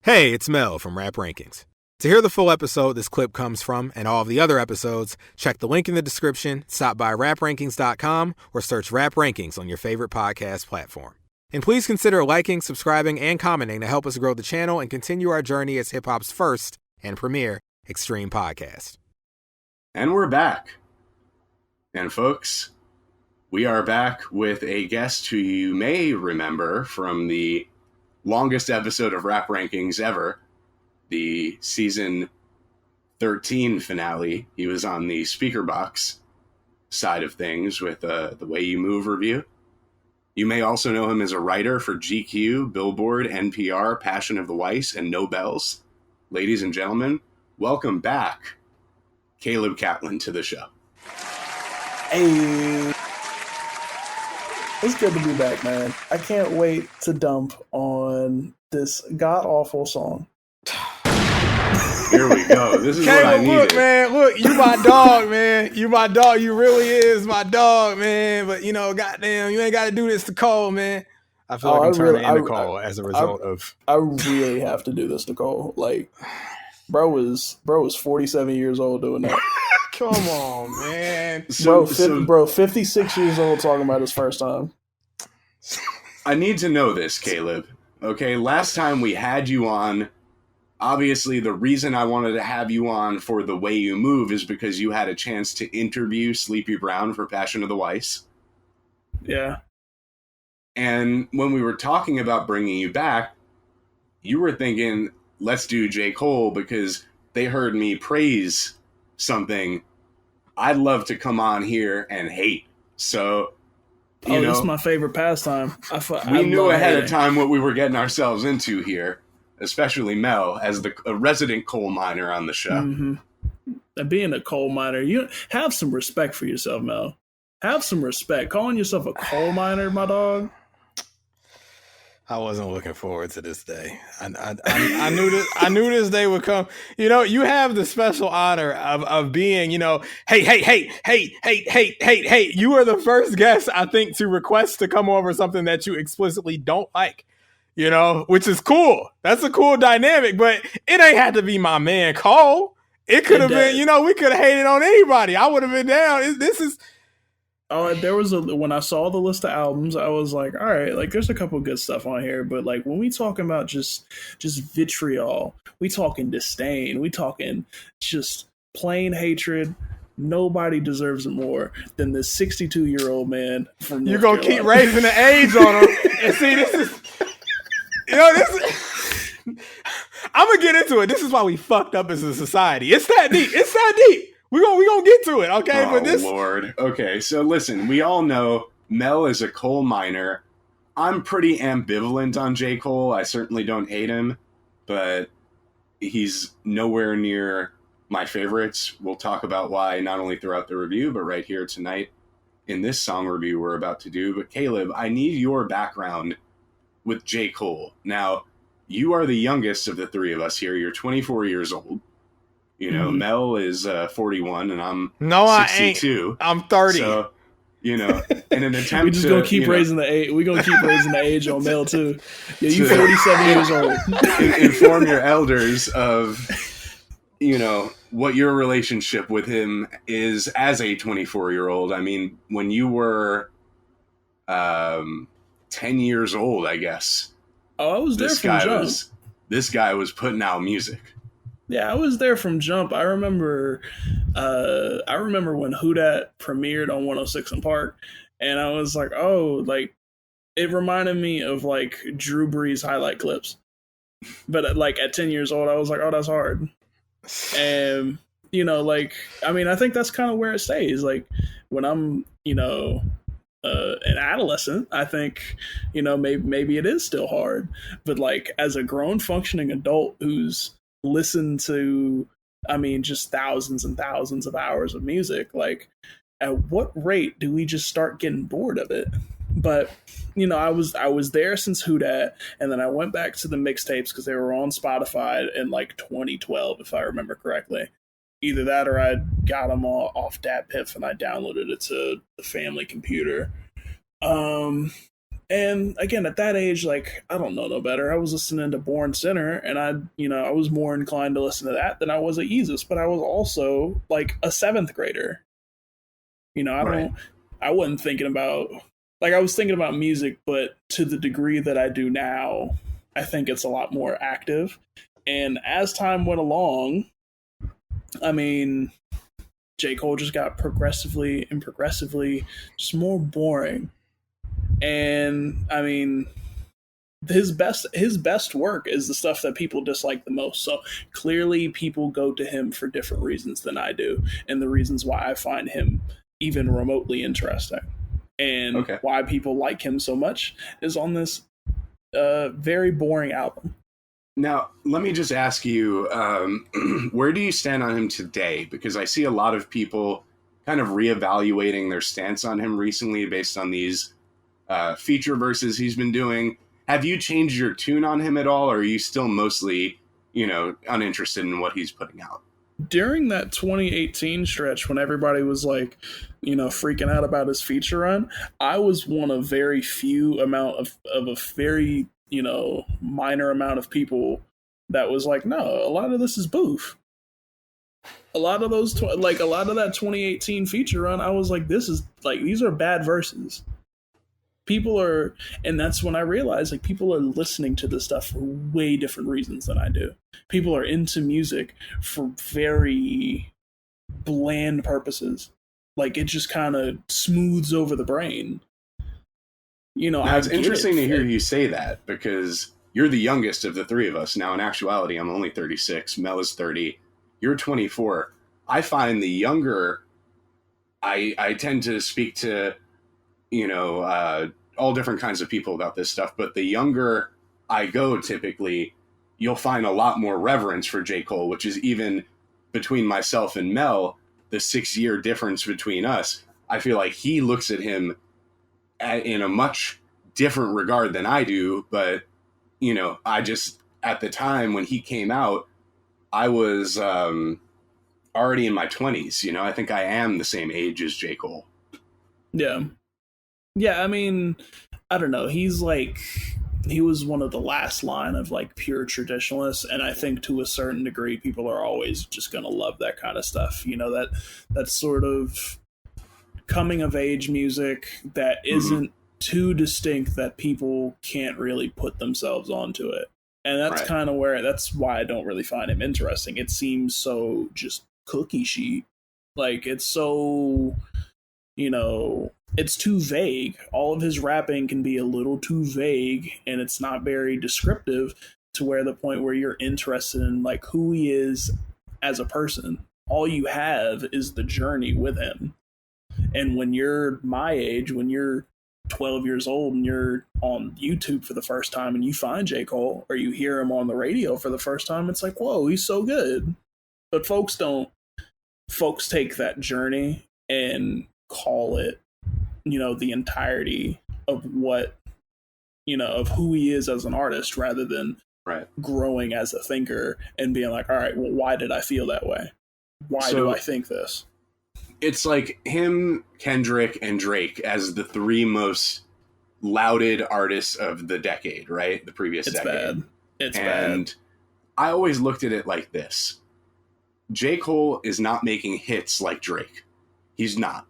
Hey, it's Mel from Rap Rankings. To hear the full episode this clip comes from and all of the other episodes, check the link in the description, stop by raprankings.com, or search Rap Rankings on your favorite podcast platform. And please consider liking, subscribing, and commenting to help us grow the channel and continue our journey as hip-hop's first and premier extreme podcast. And we're back. And folks, we are back with a guest who you may remember from the longest episode of Rap Rankings ever, the season 13 finale. He was on the speaker box side of things with the Way You Move review. You may also know him as a writer for GQ, Billboard, NPR, Passion of the Weiss, and No Bells. Ladies and gentlemen, welcome back, Caleb Catlin, to the show. Hey, it's good to be back, man. I can't wait to dump on this god-awful song. Here we go. This is Caleb, what I needed. Look, man, look, you my dog, man. You my dog. You really is my dog, man. But, you know, goddamn, you ain't got to do this to Cole, man. I feel like I'm turning into Cole as a result of... I really have to do this to Cole. Like, bro was 47 years old doing that. Come on, man. Bro, 56 years old talking about his first time. I need to know this, Caleb. Okay, last time we had you on, obviously the reason I wanted to have you on for The Way You Move is because you had a chance to interview Sleepy Brown for Passion of the Weiss. Yeah. And when we were talking about bringing you back, you were thinking, let's do J. Cole because they heard me praise something I'd love to come on here and hate. So, you know, this is my favorite pastime. We knew ahead of time what we were getting ourselves into here, especially Mel as a resident coal miner on the show. Mm-hmm. And being a coal miner, you have some respect for yourself, Mel. Have some respect. Calling yourself a coal miner, my dog. I wasn't looking forward to this day. I knew this. I knew this day would come. You know, you have the special honor of being, you know, hey. You are the first guest, I think, to request to come over something that you explicitly don't like. You know, which is cool. That's a cool dynamic. But it ain't had to be my man Cole. It could have been. You know, we could have hated on anybody. I would have been down. This is. Oh, there was when I saw the list of albums, I was like, all right, like there's a couple good stuff on here, but like when we talking about just vitriol, we talking disdain, we talking just plain hatred. Nobody deserves it more than this 62-year-old man from North You're gonna Carolina. keep raising the age on him, and see, this is, you know, this. I'm gonna get into it. This is why we fucked up as a society. It's that deep. It's that deep. We gonna get to it, okay? Oh, but this, Lord. Okay, so listen, we all know Mel is a coal miner. I'm pretty ambivalent on J. Cole. I certainly don't hate him, but he's nowhere near my favorites. We'll talk about why not only throughout the review, but right here tonight in this song review we're about to do. But Caleb, I need your background with J. Cole. Now, you are the youngest of the three of us here. You're 24 years old. You know, Mel is 41, and I'm 62. I ain't. I'm 30. So, you know, in an attempt We just gonna keep raising the age. We gonna keep raising the age on Mel too. Yeah, you 47 years old. Inform your elders of, you know, what your relationship with him is as a 24-year-old. I mean, when you were 10 years old, I guess. Oh, I was there from jump. This guy was putting out music. Yeah, I was there from jump. I remember when Who Dat premiered on 106 and Park, and I was like, oh, like it reminded me of like Drew Brees highlight clips. But like at 10 years old, I was like, oh, that's hard. And you know, like I mean, I think that's kind of where it stays. Like when I'm, you know, an adolescent, I think, you know, maybe it is still hard. But like as a grown functioning adult who's listen to, I mean, just thousands and thousands of hours of music, like at what rate do we just start getting bored of it? But you know, I was there since Who Dat, and then I went back to the mixtapes because they were on Spotify in like 2012, if I remember correctly. Either that or I got them all off DatPiff and I downloaded it to the family computer. And again, at that age, like, I don't know no better. I was listening to Born Sinner, and I was more inclined to listen to that than I was at Yeezus, but I was also like a seventh grader. Right. I wasn't thinking about, like, I was thinking about music, but to the degree that I do now, I think it's a lot more active. And as time went along, I mean, J. Cole just got progressively just more boring. And I mean, his best work is the stuff that people dislike the most. So clearly people go to him for different reasons than I do, and the reasons why I find him even remotely interesting and Okay. why people like him so much is on this very boring album. Now, let me just ask you, where do you stand on him today? Because I see a lot of people kind of reevaluating their stance on him recently based on these feature verses he's been doing. Have you changed your tune on him at all, or are you still mostly, uninterested in what he's putting out? During that 2018 stretch when everybody was like, freaking out about his feature run, I was one of very few amount of a very, minor amount of people that was like, no, a lot of this is boof. A lot of those, a lot of that 2018 feature run, I was like, this is like, these are bad verses. People are, and that's when I realized, like, people are listening to this stuff for way different reasons than I do. People are into music for very bland purposes. Like, it just kind of smooths over the brain. Now, it's interesting to hear you say that, because you're the youngest of the three of us. Now, in actuality, I'm only 36. Mel is 30. You're 24. I find the younger, I tend to speak to, all different kinds of people about this stuff. But the younger I go, typically, you'll find a lot more reverence for J. Cole, which is even between myself and Mel, the 6-year difference between us. I feel like he looks at him in a much different regard than I do. But, I just, at the time when he came out, I was already in my 20s. I think I am the same age as J. Cole. Yeah. Yeah, I mean, I don't know. He was one of the last line of like pure traditionalists, and I think to a certain degree, people are always just gonna love that kind of stuff. That sort of coming of age music that isn't too distinct that people can't really put themselves onto it. And that's Right. kind of that's why I don't really find him interesting. It seems so just cookie sheet. Like, it's so, it's too vague. All of his rapping can be a little too vague, and it's not very descriptive to where the point where you're interested in like who he is as a person. All you have is the journey with him. And when you're my age, when you're 12 years old and you're on YouTube for the first time and you find J. Cole, or you hear him on the radio for the first time, it's like, whoa, he's so good. But folks take that journey and call it, the entirety of what, of who he is as an artist, rather than Right. growing as a thinker and being like, all right, well, why did I feel that way? Why do I think this? It's like him, Kendrick, and Drake as the three most lauded artists of the decade, right? The previous decade. Bad. It's and bad. I always looked at it like this. J. Cole is not making hits like Drake. He's not.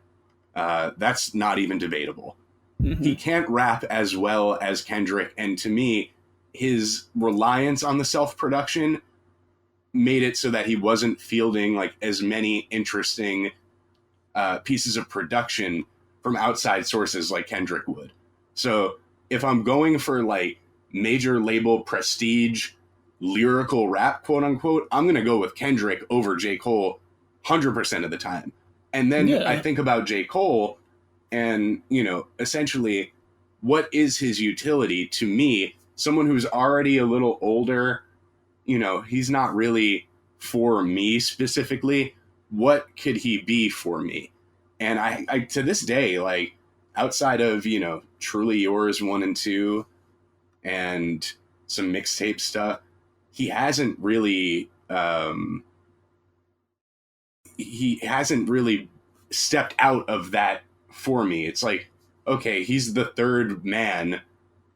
That's not even debatable. Mm-hmm. He can't rap as well as Kendrick, and to me, his reliance on the self-production made it so that he wasn't fielding like as many interesting pieces of production from outside sources like Kendrick would. So if I'm going for like major label prestige lyrical rap, quote unquote, I'm going to go with Kendrick over J. Cole 100% of the time. And then I think about J. Cole and, essentially what is his utility to me, someone who's already a little older, he's not really for me specifically. What could he be for me? And I to this day, like outside of, Truly Yours 1 and 2 and some mixtape stuff, he hasn't really stepped out of that for me. It's like okay, he's the third man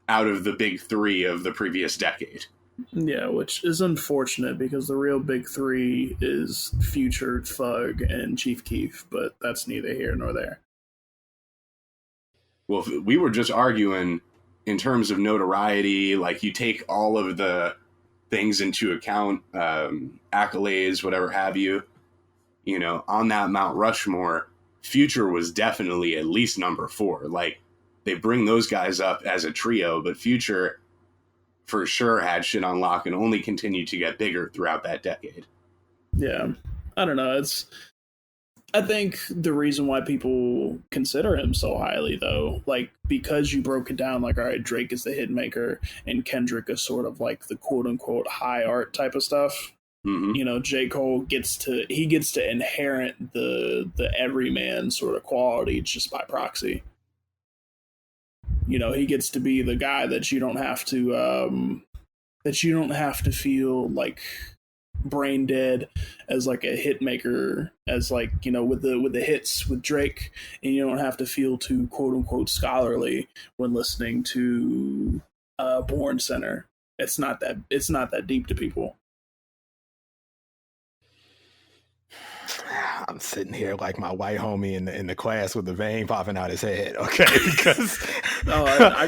out of the big three of the previous decade. Yeah, which is unfortunate because the real big three is Future, Thug, and Chief Keef, but that's neither here nor there. Well, we were just arguing in terms of notoriety, like you take all of the things into account, accolades, whatever have you, on that Mount Rushmore, Future was definitely at least number 4. Like, they bring those guys up as a trio, but Future for sure had shit on lock and only continued to get bigger throughout that decade. Yeah. I don't know. I think the reason why people consider him so highly, though, like, because you broke it down, like, all right, Drake is the hit maker and Kendrick is sort of like the quote unquote high art type of stuff. Mm-hmm. J. Cole gets to inherit the everyman sort of quality just by proxy. He gets to be the guy that you don't have to feel like brain dead as like a hit maker, as like, with the hits with Drake, and you don't have to feel too quote unquote scholarly when listening to Born Center. It's not that deep to people. I'm sitting here like my white homie in the class with the vein popping out his head. Okay, because I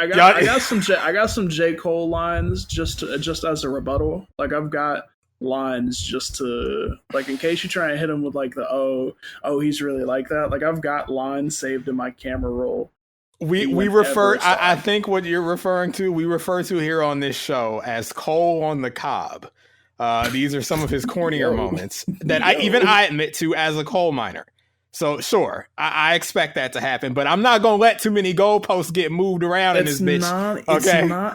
got some J. Cole lines just as a rebuttal. Like, I've got lines just to, like, in case you try and hit him with like the oh he's really like that. Like, I've got lines saved in my camera roll. We refer. I think what you're referring to, we refer to here on this show as Cole on the Cob. These are some of his cornier moments that I admit to as a coal miner. So sure, I expect that to happen, but I'm not gonna let too many goalposts get moved around in this bitch.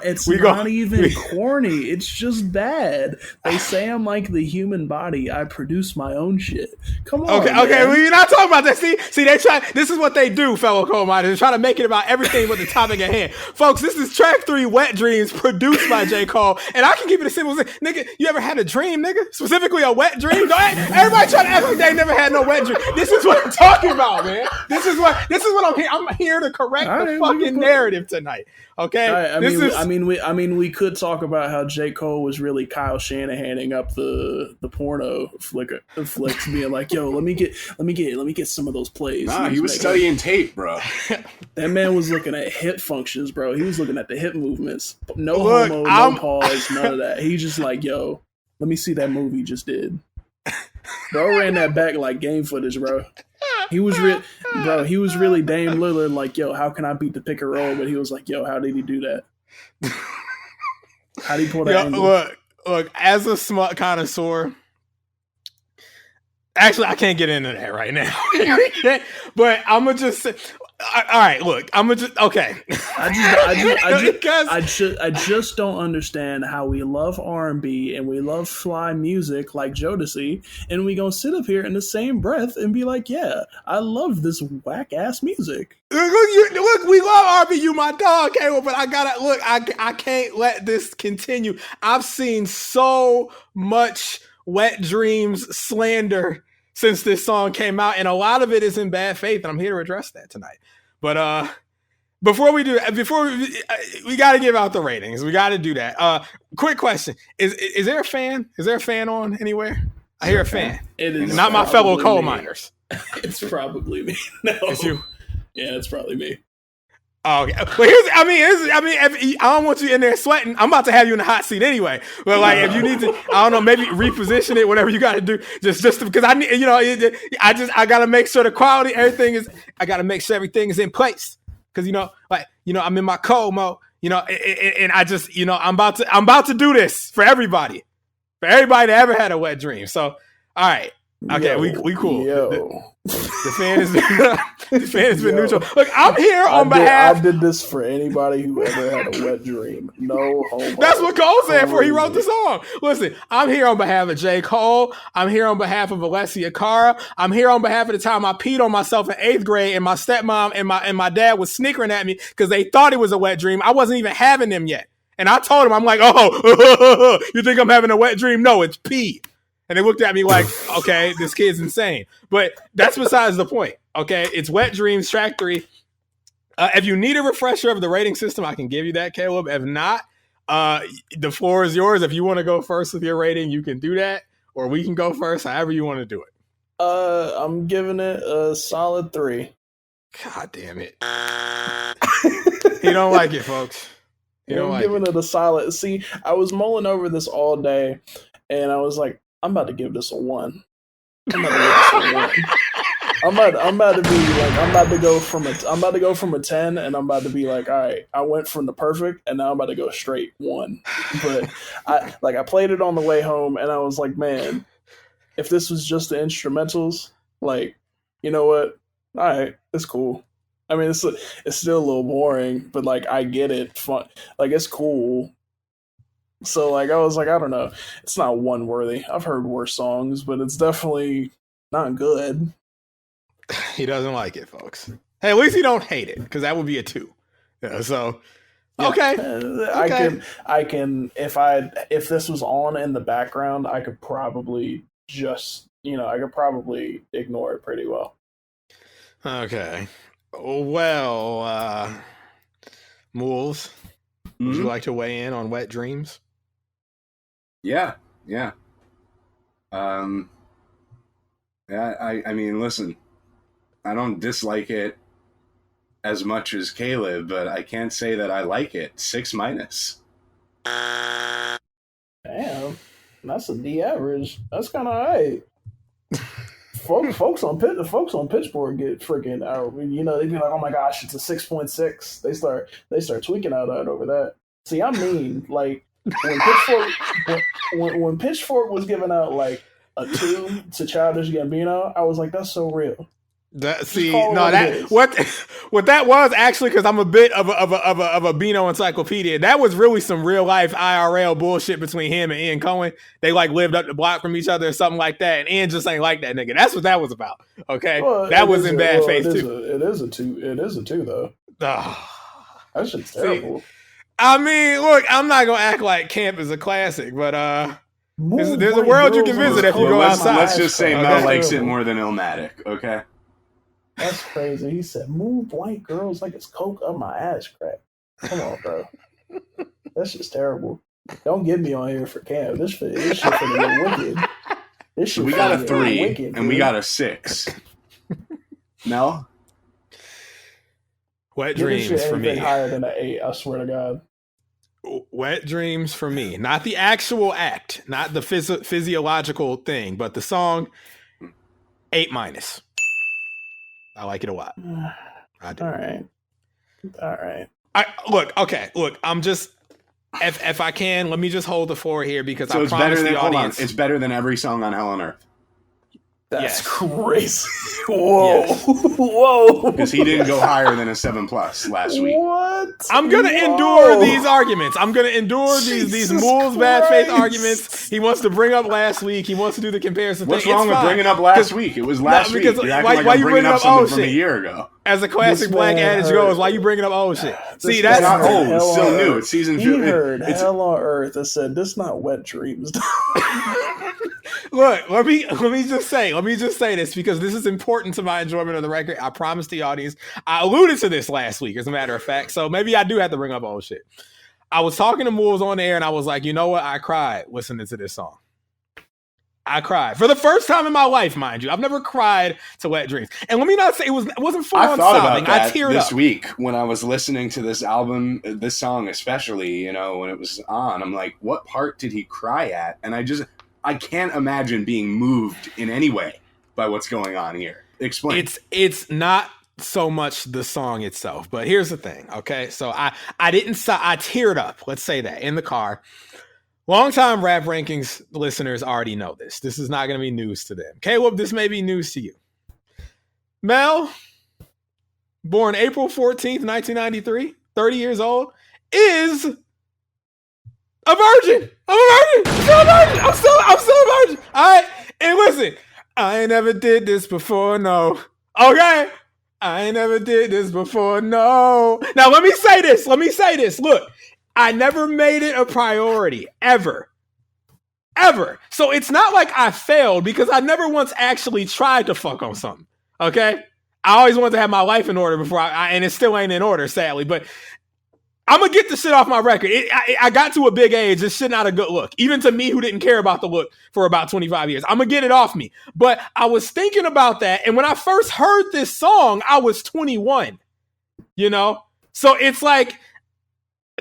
It's not even corny. It's just bad. They say I'm like the human body. I produce my own shit. Come on. Okay. Well, you're not talking about that. See, they try. This is what they do, fellow coal miners. They try to make it about everything but the topic at hand. Folks, this is track 3, Wet Dreams, produced by J. Cole, and I can keep it as simple as, nigga, you ever had a dream, nigga? Specifically a wet dream? Everybody try to act like they never had no wet dream. This is what I'm talking about, man. This is what I'm here. I'm here to correct the fucking narrative tonight. Okay. We could talk about how J. Cole was really Kyle Shanahaning up the porno flicks, being like, yo, let me get some of those plays. Nah, he was studying tape, bro. That man was looking at hip functions, bro. He was looking at the hip movements. No homo, no pause, none of that. He's just like, yo, let me see that move he just did. Bro ran that back like game footage, bro. He was really Dame Lillard, like, yo, how can I beat the pick and roll? But he was like, yo, how did he do that? How did he pull that angle? Look, as a smut connoisseur, actually, I can't get into that right now. But I'm gonna just say, all right, look, I'm gonna just, okay. I just don't understand how we love R&B and we love fly music like Jodeci, and we gonna sit up here in the same breath and be like, yeah, I love this whack ass music. Look, we love R&B, you my dog, Caleb, but I can't let this continue. I've seen so much Wet Dreams slander since this song came out, and a lot of it is in bad faith, and I'm here to address that tonight. But before we got to give out the ratings. We got to do that. Quick question: Is there a fan? Is there a fan on anywhere? I hear a fan. It is not my fellow coal miners. It's probably me. No, it's you. Yeah, it's probably me. Oh, okay. But I don't want you in there sweating. I'm about to have you in the hot seat anyway. But like, if you need to, I don't know, maybe reposition it, whatever you got to do, just because I need, I got to make sure the quality, I got to make sure everything is in place. Because I'm in my cold mode, and I just, I'm about to do this for everybody that ever had a wet dream. So, all right. Okay, we cool. The fan has been neutral. Look, I'm here on behalf. I did this for anybody who ever had a wet dream. No homo. That's what Cole said before he wrote the song. Listen, I'm here on behalf of J. Cole. I'm here on behalf of Alessia Cara. I'm here on behalf of the time I peed on myself in 8th grade, and my stepmom and my dad was snickering at me because they thought it was a wet dream. I wasn't even having them yet, and I told them, I'm like, oh, you think I'm having a wet dream? No, it's pee. And they looked at me like, okay, this kid's insane. But that's besides the point. Okay, it's Wet Dreams, track 3. If you need a refresher of the rating system, I can give you that, Caleb. If not, the floor is yours. If you want to go first with your rating, you can do that, or we can go first, however you want to do it. I'm giving it a solid 3. God damn it. He don't like it, folks. I'm giving it a solid. See, I was mulling over this all day, and I was like, I'm about to give this a 1. I'm about to go from a 10, and I'm about to be like, all right, I went from the perfect, and now I'm about to go straight 1. But I played it on the way home, and I was like, man, if this was just the instrumentals, like, you know what? All right, it's cool. I mean, it's still a little boring, but like I get it. Fun, like it's cool. So like I was like, I don't know, it's not 1 worthy. I've heard worse songs, but it's definitely not good. He doesn't like it, folks. Hey, at least he don't hate it, because that would be a 2. Yeah, so okay. I can if this was on in the background, I could probably just ignore it pretty well. Okay. Well, Moulz, would you like to weigh in on Wet Dreams? Yeah. I mean, listen, I don't dislike it as much as Caleb, but I can't say that I like it. 6-. Damn, that's a D average. That's kind of alright. Folks on Pitchfork get freaking out. You know, they be like, "Oh my gosh, it's a 6.6." They start tweaking out over that. See, I mean, like when Pitchfork was giving out like a 2 to Childish Gambino, I was like, that's so real. What that was actually, because I'm a bit of a Beano encyclopedia. That was really some real life IRL bullshit between him and Ian Cohen. They like lived up the block from each other or something like that, and Ian just ain't like that nigga. That's what that was about. Okay, well, that was in bad faith too. It is a 2 though. Oh. That shit's terrible. I mean, look, I'm not gonna act like camp is a classic, but there's a world you can visit if you go outside. Let's just say Mel likes it more than Illmatic. Okay. That's crazy. He said, "Move white girls like it's coke up my ass crack." Come on, bro. That's just terrible. Don't get me on here for camp. This shit finna get wicked. We got a 3 wicked, and we got a 6. Mel? Wet Dreams for me. Higher than an 8, I swear to God. Wet Dreams for me. Not the actual act, not the physiological thing, but the song, 8-. I like it a lot. I do. All right. I'm just, if I can, let me just hold the floor here, because I promise the audience. It's better than every song on Hell on Earth. That's crazy. Whoa. Yes. Whoa. Because he didn't go higher than a 7+ last week. What? I'm going to endure these arguments. I'm going to endure these Moulz bad faith arguments. He wants to bring up last week. He wants to do the comparison What's thing. wrong with bringing up last week? It was last week. You're acting why you bringing up something from a year ago? As a classic black adage goes, why you bringing up old shit? See, that's not old. It's still new. It's season 2. He heard Hell on Earth and said, "This not Wet Dreams." Look, let me just say this, because this is important to my enjoyment of the record. I promised the audience. I alluded to this last week, as a matter of fact. So maybe I do have to bring up old shit. I was talking to Moulz on the air, and I was like, you know what? I cried listening to this song. I cried for the first time in my life, mind you. I've never cried to Wet Dreams. And let me not say it wasn't full on sobbing. I teared up this up week when I was listening to this album, this song especially. You know, when it was on, I'm like, what part did he cry at? And I can't imagine being moved in any way by what's going on here. Explain. It's not so much the song itself, but here's the thing. Okay, so I teared up. Let's say that in the car. Longtime Rap Rankings listeners already know this. This is not going to be news to them. Caleb, this may be news to you. Mel, born April 14th, 1993, 30 years old, is a virgin. I'm still a virgin. I'm still a virgin. All right. And listen, I ain't never did this before, no. Okay? I ain't never did this before, no. Now, let me say this. Look, I never made it a priority, ever. So it's not like I failed, because I never once actually tried to fuck on something, okay? I always wanted to have my life in order before and it still ain't in order, sadly. But I'm going to get the shit off my record. I got to a big age. This shit not a good look. Even to me who didn't care about the look for about 25 years. I'm going to get it off me. But I was thinking about that. And when I first heard this song, I was 21. You know? So it's like,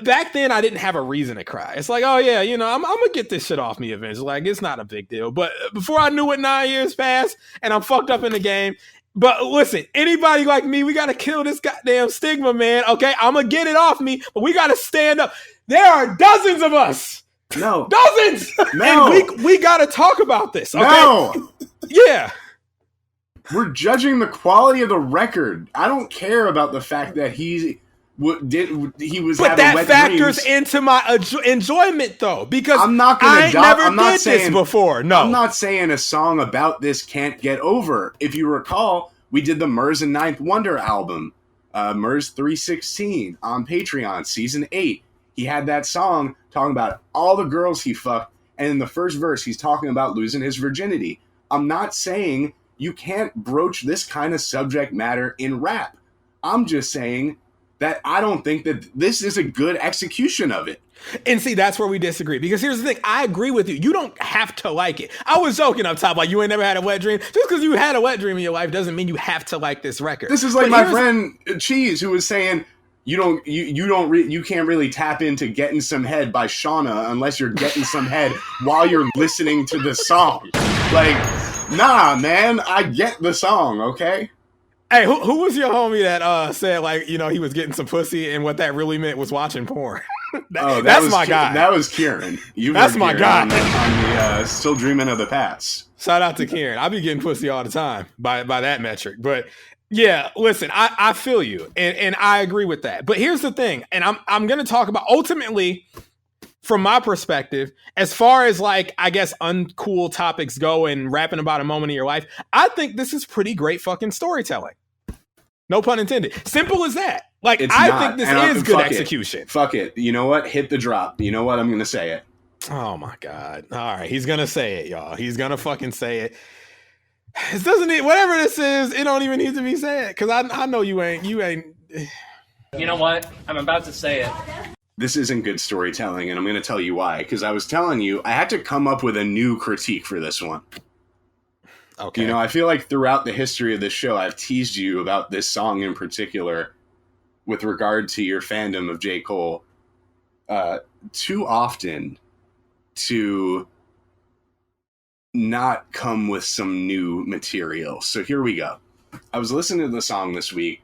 back then I didn't have a reason to cry. It's like, oh yeah, you know, I'm going to get this shit off me eventually. Like, it's not a big deal. But before I knew it, 9 years passed and I'm fucked up in the game. But listen, anybody like me, we got to kill this goddamn stigma, man. Okay, I'm going to get it off me, but we got to stand up. There are dozens of us. No. Dozens. No. And we got to talk about this. Okay? No. Yeah. We're judging the quality of the record. I don't care about the fact that he was But having that wet factors dreams. into my enjoyment, though, because I'm not gonna I ain't never did this before. No. I'm not saying a song about this can't get over. If you recall, we did the Moulz and Ninth Wonder album, Moulz 316 on Patreon, season 8. He had that song talking about all the girls he fucked, and in the first verse, he's talking about losing his virginity. I'm not saying you can't broach this kind of subject matter in rap. I'm just saying that I don't think that this is a good execution of it. And see, that's where we disagree. Because here's the thing. I agree with you. You don't have to like it. I was joking up top, like you ain't never had a wet dream. Just because you had a wet dream in your life doesn't mean you have to like this record. This is like my friend Cheese, who was saying you can't really tap into Getting Some Head by Shauna unless you're getting some head while you're listening to the song. Like, nah, man, I get the song, okay? Hey, who was your homie that said, like, you know, he was getting some pussy and what that really meant was watching porn? That's my guy. That was Kieran. That's my guy. On the Still Dreaming of the Past. Shout out to Kieran. I be getting pussy all the time by that metric. But yeah, listen, I feel you. And I agree with that. But here's the thing. And I'm going to talk about ultimately, from my perspective, as far as like, I guess, uncool topics go and rapping about a moment in your life, I think this is pretty great fucking storytelling. No pun intended. Simple as that. Like, I think this is good execution. Fuck it. You know what? Hit the drop. You know what? I'm going to say it. Oh my God. All right. He's going to say it, y'all. He's going to fucking say it. It doesn't need, whatever this is, it don't even need to be said. Because I know you ain't. You know what? I'm about to say it. This isn't good storytelling, and I'm going to tell you why. Because I was telling you, I had to come up with a new critique for this one. Okay. You know, I feel like throughout the history of this show, I've teased you about this song in particular with regard to your fandom of J. Cole too often to not come with some new material. So here we go. I was listening to the song this week,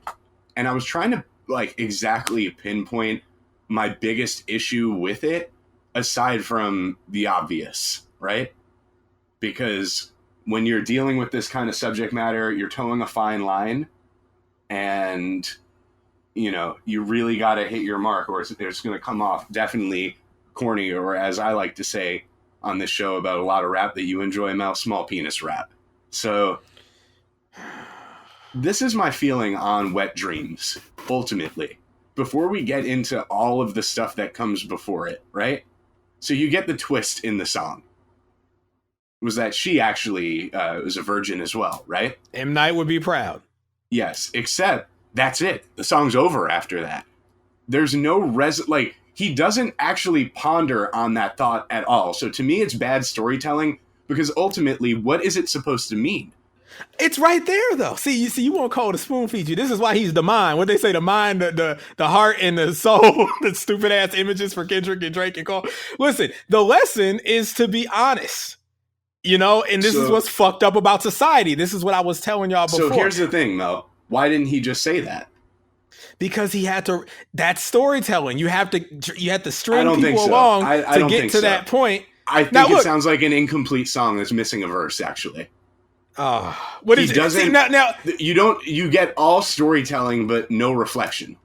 and I was trying to like exactly pinpoint my biggest issue with it, aside from the obvious, right? Because when you're dealing with this kind of subject matter, you're towing a fine line, and, you know, you really got to hit your mark, or it's going to come off definitely corny, or as I like to say on this show about a lot of rap that you enjoy, Mel, small penis rap. So this is my feeling on Wet Dreams, ultimately, before we get into all of the stuff that comes before it, right? So you get the twist in the song. Was that she actually was a virgin as well, right? M. Night would be proud. Yes, except that's it. The song's over after that. There's no he doesn't actually ponder on that thought at all. So to me, it's bad storytelling, because ultimately, what is it supposed to mean? It's right there, though. See, you won't call it a spoon feed you. This is why he's the mind. What they say, the mind, the heart, and the soul. The stupid ass images for Kendrick and Drake and Cole. Listen, the lesson is to be honest. You know, and this is what's fucked up about society. This is what I was telling y'all before. So here's the thing, Mel. Why didn't he just say that? Because he had to. That's storytelling. You have to string people along to get to that point. I think it sounds like an incomplete song that's missing a verse, actually. What is it? See, now you get all storytelling but no reflection.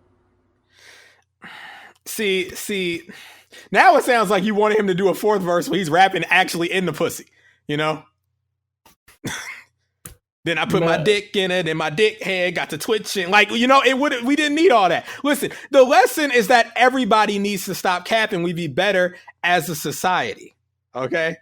See, now it sounds like you wanted him to do a fourth verse where he's rapping actually in the pussy, you know? Then I put my dick in it and my dick head got to twitching. Like, you know, we didn't need all that. Listen, the lesson is that everybody needs to stop capping. We'd be better as a society. Okay?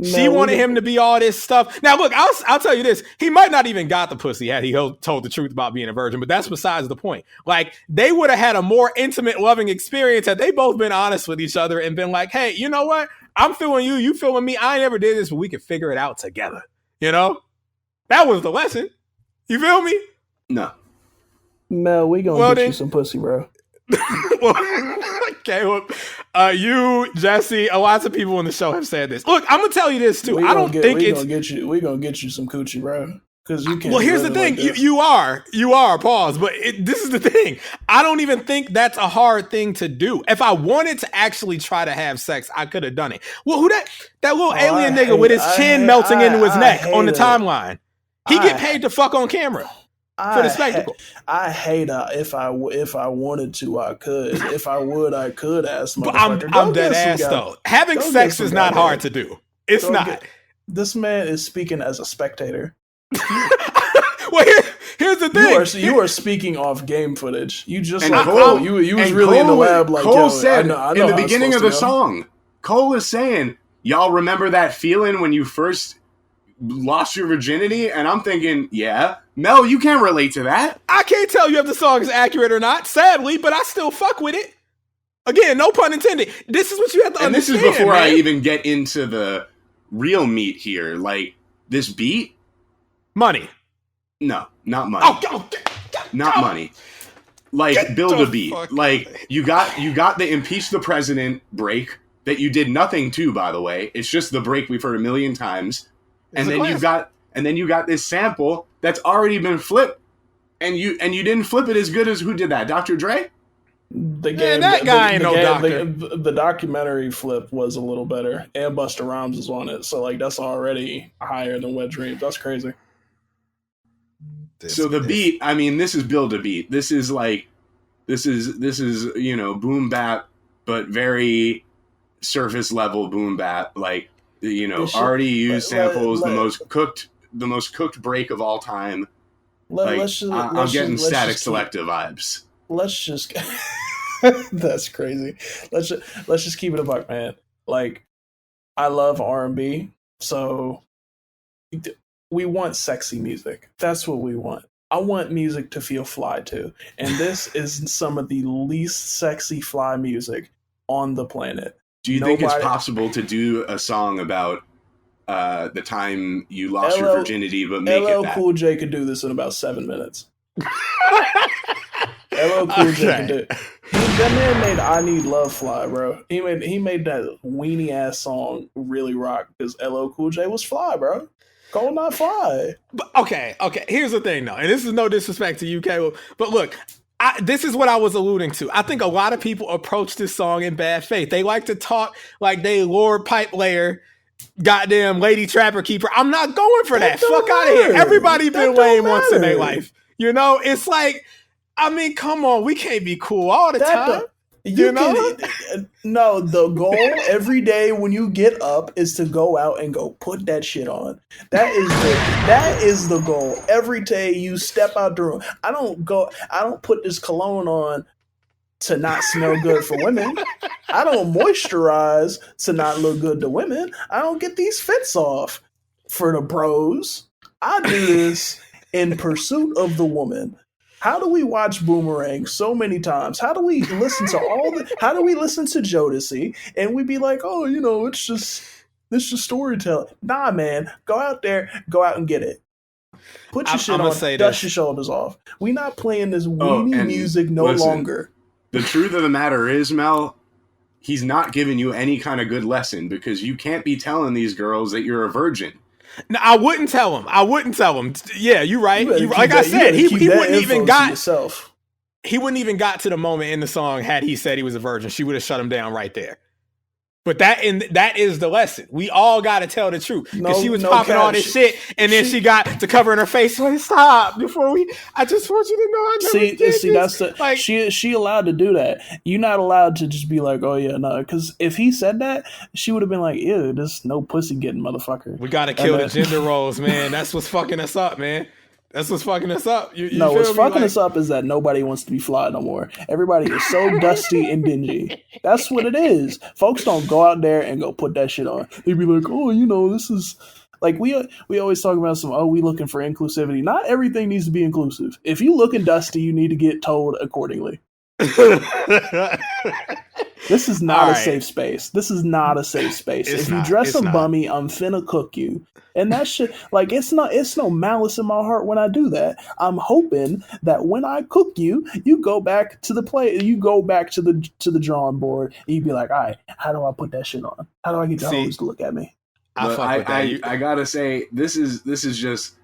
She wanted him to be all this stuff. Now, look, I'll tell you this. He might not even got the pussy had he told the truth about being a virgin, but that's besides the point. Like, they would have had a more intimate, loving experience had they both been honest with each other and been like, hey, you know what? I'm feeling you. You feeling me. I never did this, but we can figure it out together. You know? That was the lesson. You feel me? No. Mel, we gonna get you some pussy, bro. Okay, well, you, Jesse, lots of people in the show have said this. Look, I'm gonna tell you this too. I don't think it's we gonna get you some coochie, bro. Because you can't. Well, here's the thing. Like you are. Pause. But this is the thing. I don't even think that's a hard thing to do. If I wanted to actually try to have sex, I could have done it. Well, who that little alien nigga with his chin melting into his neck on the timeline? He get paid to fuck on camera. For the spectacle. I hate if I wanted to, I could. If I would, I could ask my I'm dead ass though. Having sex is not hard to do. It's not. This man is speaking as a spectator. Well, here's the thing. You are speaking off game footage. You just you was really in the lab. Like Cole said I in know the beginning of the song. Cole is saying, "Y'all remember that feeling when you first lost your virginity?" And I'm thinking, yeah. Mel, you can't relate to that. I can't tell you if the song is accurate or not, sadly, but I still fuck with it. Again, no pun intended. This is what you have to understand. And this is before man. I even get into the real meat here. Like, this beat? Money. No, not money. Not money. Like, build a beat. Like, you got the impeach the president break that you did nothing to, by the way. It's just the break we've heard a million times. And then you got this sample that's already been flipped, and you didn't flip it as good as who did that? Dr. Dre? That guy ain't no doctor. The documentary flip was a little better, and Busta Rhymes is on it, so like that's already higher than Wet Dreamz. That's crazy. So the beat, I mean, this is build a beat. This is boom bap, but very surface level boom bap, like. Already used samples, the most cooked break of all time. I'm getting Static Selective vibes. Let's just that's crazy. Let's just keep it a buck, man. Like, I love R&B, so we want sexy music. That's what we want. I want music to feel fly too, and this is some of the least sexy fly music on the planet. Do you think it's possible to do a song about the time you lost your virginity, but make it that? LL Cool J could do this in about 7 minutes. LL Cool J could do it. That man made "I Need Love" fly, bro. He made that weenie ass song really rock because LL Cool J was fly, bro. Cole not fly. But, okay. Here's the thing, though, and this is no disrespect to you, Caleb, but look. This is what I was alluding to. I think a lot of people approach this song in bad faith. They like to talk like they Lord Pipe Layer, goddamn Lady Trapper Keeper. I'm not going for that. Fuck out of here. Everybody been lame once in their life. You know, it's like, I mean, come on. We can't be cool all the time. No, the goal every day when you get up is to go out and go put that shit on. That is the goal. Every day you step out the room. I don't put this cologne on to not smell good for women. I don't moisturize to not look good to women. I don't get these fits off for the bros. I do this in pursuit of the woman. How do we watch Boomerang so many times? How do we listen to how do we listen to Jodeci and we be like, oh, it's just storytelling. Nah, man, go out and get it. Put your shit on, dust your shoulders off. We not playing this weenie music longer. The truth of the matter is, Mel, he's not giving you any kind of good lesson because you can't be telling these girls that you're a virgin. No, I wouldn't tell him. Yeah, you're right. Like I said, he wouldn't even got to the moment in the song had he said he was a virgin. She would have shut him down right there. But that is the lesson. We all got to tell the truth. Because she was popping all this shit, and then she got to covering her face. Like, stop I just want you to know I never did this. That's like, she allowed to do that. You're not allowed to just be like, oh yeah, no. Because if he said that, she would have been like, ew, there's no pussy getting, motherfucker. We got to kill the gender roles, man. That's what's fucking us up, man. That's what's fucking us up. You no, what's fucking like... us up is that nobody wants to be fly no more. Everybody is so dusty and dingy. That's what it is. Folks don't go out there and go put that shit on. They be like, oh, you know, this is like we always talk about we looking for inclusivity. Not everything needs to be inclusive. If you looking dusty, you need to get told accordingly. This is not a safe space. This is not a safe space. If you dress a bummy, I'm finna cook you. And that shit, like, it's no malice in my heart when I do that. I'm hoping that when I cook you, you go back to the drawing board, and you be like, all right, how do I put that shit on? How do I get the hoes to look at me? I gotta say, this is just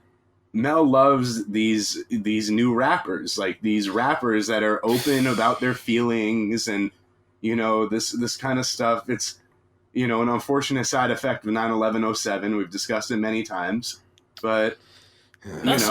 Mel loves these new rappers, like these rappers that are open about their feelings and, you know, this kind of stuff. It's, you know, an unfortunate side effect of 9/11/07. We've discussed it many times, but it's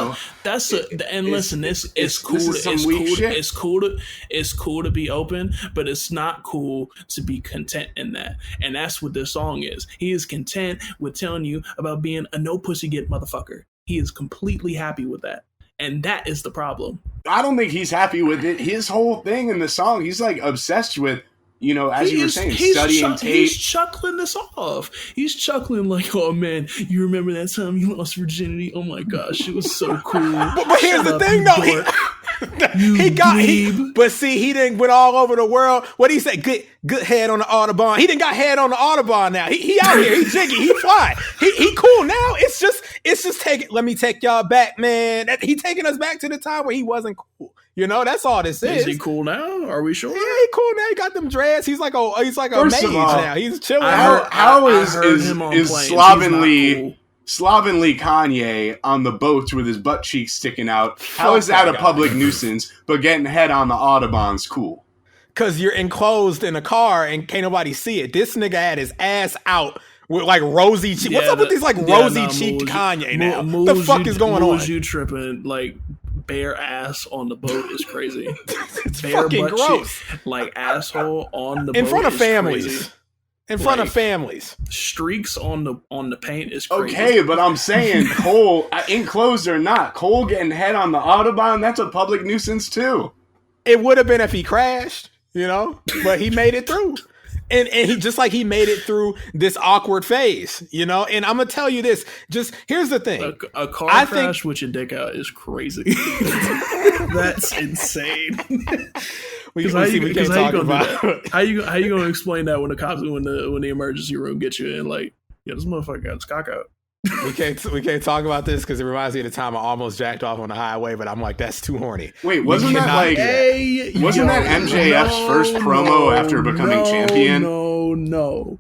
cool to be open, but it's not cool to be content in that. And that's what this song is. He is content with telling you about being a no pussy get motherfucker. He is completely happy with that. And that is the problem. I don't think he's happy with it. His whole thing in the song, he's like obsessed with, you know, as you were saying, studying tape. He's chuckling this off. He's chuckling like, oh man, you remember that time you lost virginity? Oh my gosh, it was so cool. but here's the thing though. But see, he didn't went all over the world. What did he say? Good head on the Autobahn. He didn't got head on the Autobahn now. He out here. He jiggy. He fly. He cool now. It's just let me take y'all back, man. He taking us back to the time where he wasn't cool. You know, that's all this is. Is he cool now? Are we sure? Yeah, he cool now. He got them dreads. He's like a mage now. He's chilling. How is slovenly Kanye on the boat with his butt cheeks sticking out? How is that a public nuisance? But getting head on the Autobahn's cool. Because you're enclosed in a car and can't nobody see it. This nigga had his ass out with like rosy cheeks. What's up with these like rosy cheeked Kanye now? What the fuck is going on? You tripping like bare ass on the boat is crazy. It's bare fucking butt gross. Cheek, like asshole on the boat in front of families. Crazy. In front of families. Streaks on the paint is crazy. Okay, but I'm saying Cole, enclosed or not, Cole getting head on the Autobahn, that's a public nuisance too. It would have been if he crashed, you know, but he made it through. And he just like he made it through this awkward phase, you know. And I'm gonna tell you this. Just here's the thing: a car crash with your dick out is crazy. That's insane. We can't talk about it. How you gonna explain that when the cops when the emergency room gets you and like, yeah, this motherfucker got his cock out. We can't talk about this because it reminds me of the time I almost jacked off on the highway, but I'm like, that's too horny. Wait, wasn't that MJF's first promo after becoming champion? No.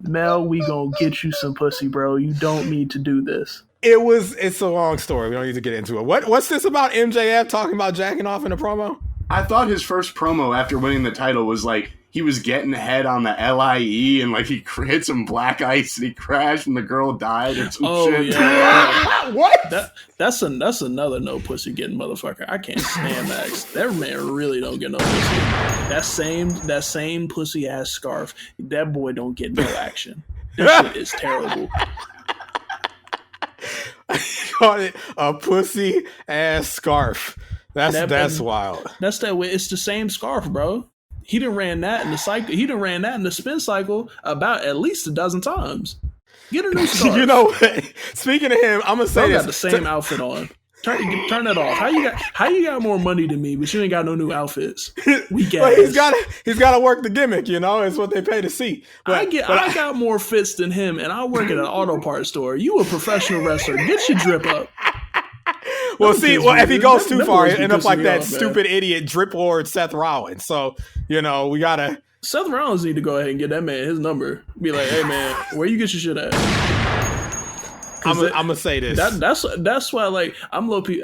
Mel, we gonna get you some pussy, bro. You don't need to do this. It's a long story. We don't need to get into it. What's this about MJF talking about jacking off in a promo? I thought his first promo after winning the title was like, he was getting head on the LIE and like he hit some black ice and he crashed and the girl died or some shit. Yeah. What? That's another no pussy getting motherfucker. I can't stand that. That man really don't get no pussy. That same pussy ass scarf. That boy don't get no action. That shit is terrible. I called it a pussy ass scarf. That's wild. That's that way. It's the same scarf, bro. He done ran that in the cycle. He done ran that in the spin cycle about at least a dozen times. Get a new scarf. You know what? Speaking of him, I'm gonna say this. Got the same outfit on. Turn that off. How you got more money than me, but you ain't got no new outfits? He's got to work the gimmick. You know, it's what they pay to see. I got more fits than him, and I work at an auto parts store. You a professional wrestler? Get your drip up. Well, if he goes too far, he'll end up like that stupid idiot drip lord Seth Rollins. So, you know, we gotta. Seth Rollins need to go ahead and get that man his number. Be like, hey man, where you get your shit at? I'm gonna say this. That's why, like, I'm low key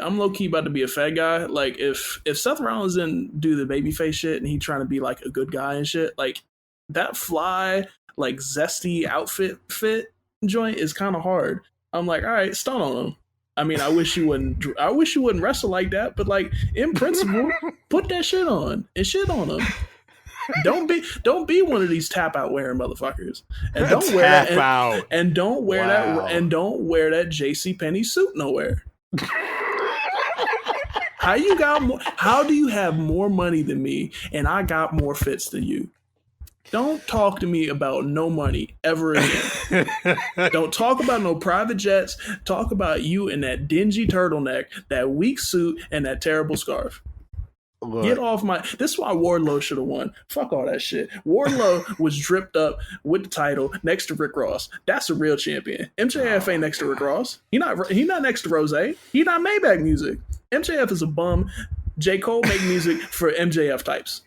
about to be a fat guy. Like, if Seth Rollins didn't do the babyface shit and he trying to be like a good guy and shit, like that fly, like zesty outfit fit joint is kind of hard. I'm like, all right, stun on him. I mean, I wish you wouldn't wrestle like that, but like in principle, put that shit on and shit on them. Don't be one of these tap out wearing motherfuckers, and don't wear that JCPenney suit nowhere. How do you have more money than me and I got more fits than you? Don't talk to me about no money ever again. Don't talk about no private jets. Talk about you in that dingy turtleneck, that weak suit, and that terrible scarf. Look. Get off my... This is why Wardlow should have won. Fuck all that shit. Wardlow was dripped up with the title next to Rick Ross. That's a real champion. MJF ain't next to Rick Ross. He not next to Rose. He not Maybach music. MJF is a bum. J. Cole make music for MJF types.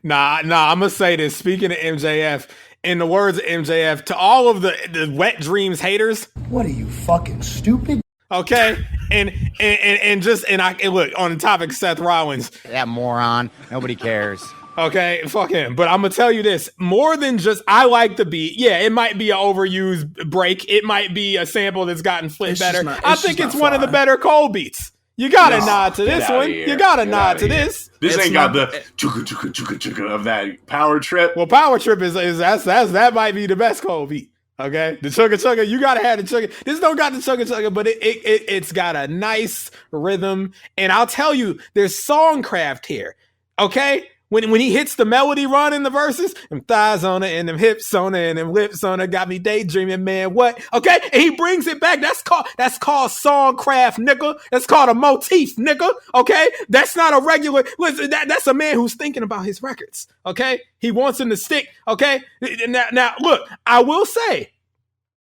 Nah, I'm going to say this. Speaking of MJF, in the words of MJF, to all of the Wet Dreamz haters. What are you, fucking stupid? Okay? And look, on the topic of Seth Rollins. That moron. Nobody cares. Okay, fuck him. But I'm going to tell you this. More than just, I like the beat. Yeah, it might be an overused break. It might be a sample that's gotten flipped better. I think it's one of the better Cole beats. You got to nod to this one. You got to nod to this. This ain't got the chugga chugga chugga chugga of that Power Trip. Well, Power Trip is that might be the best Cole beat. Okay, the chugga chugga, you gotta have the chugga. This don't got the chugga chugga, but it's got a nice rhythm. And I'll tell you, there's songcraft here. Okay, when he hits the melody run in the verses, them thighs on it and them hips on it and them lips on it, got me daydreaming, man. What? Okay, and he brings it back. That's called songcraft, nigga. That's called a motif, nigga. Okay, that's not a regular. Listen, that's a man who's thinking about his records. Okay, he wants them to stick. Okay, now look, I will say,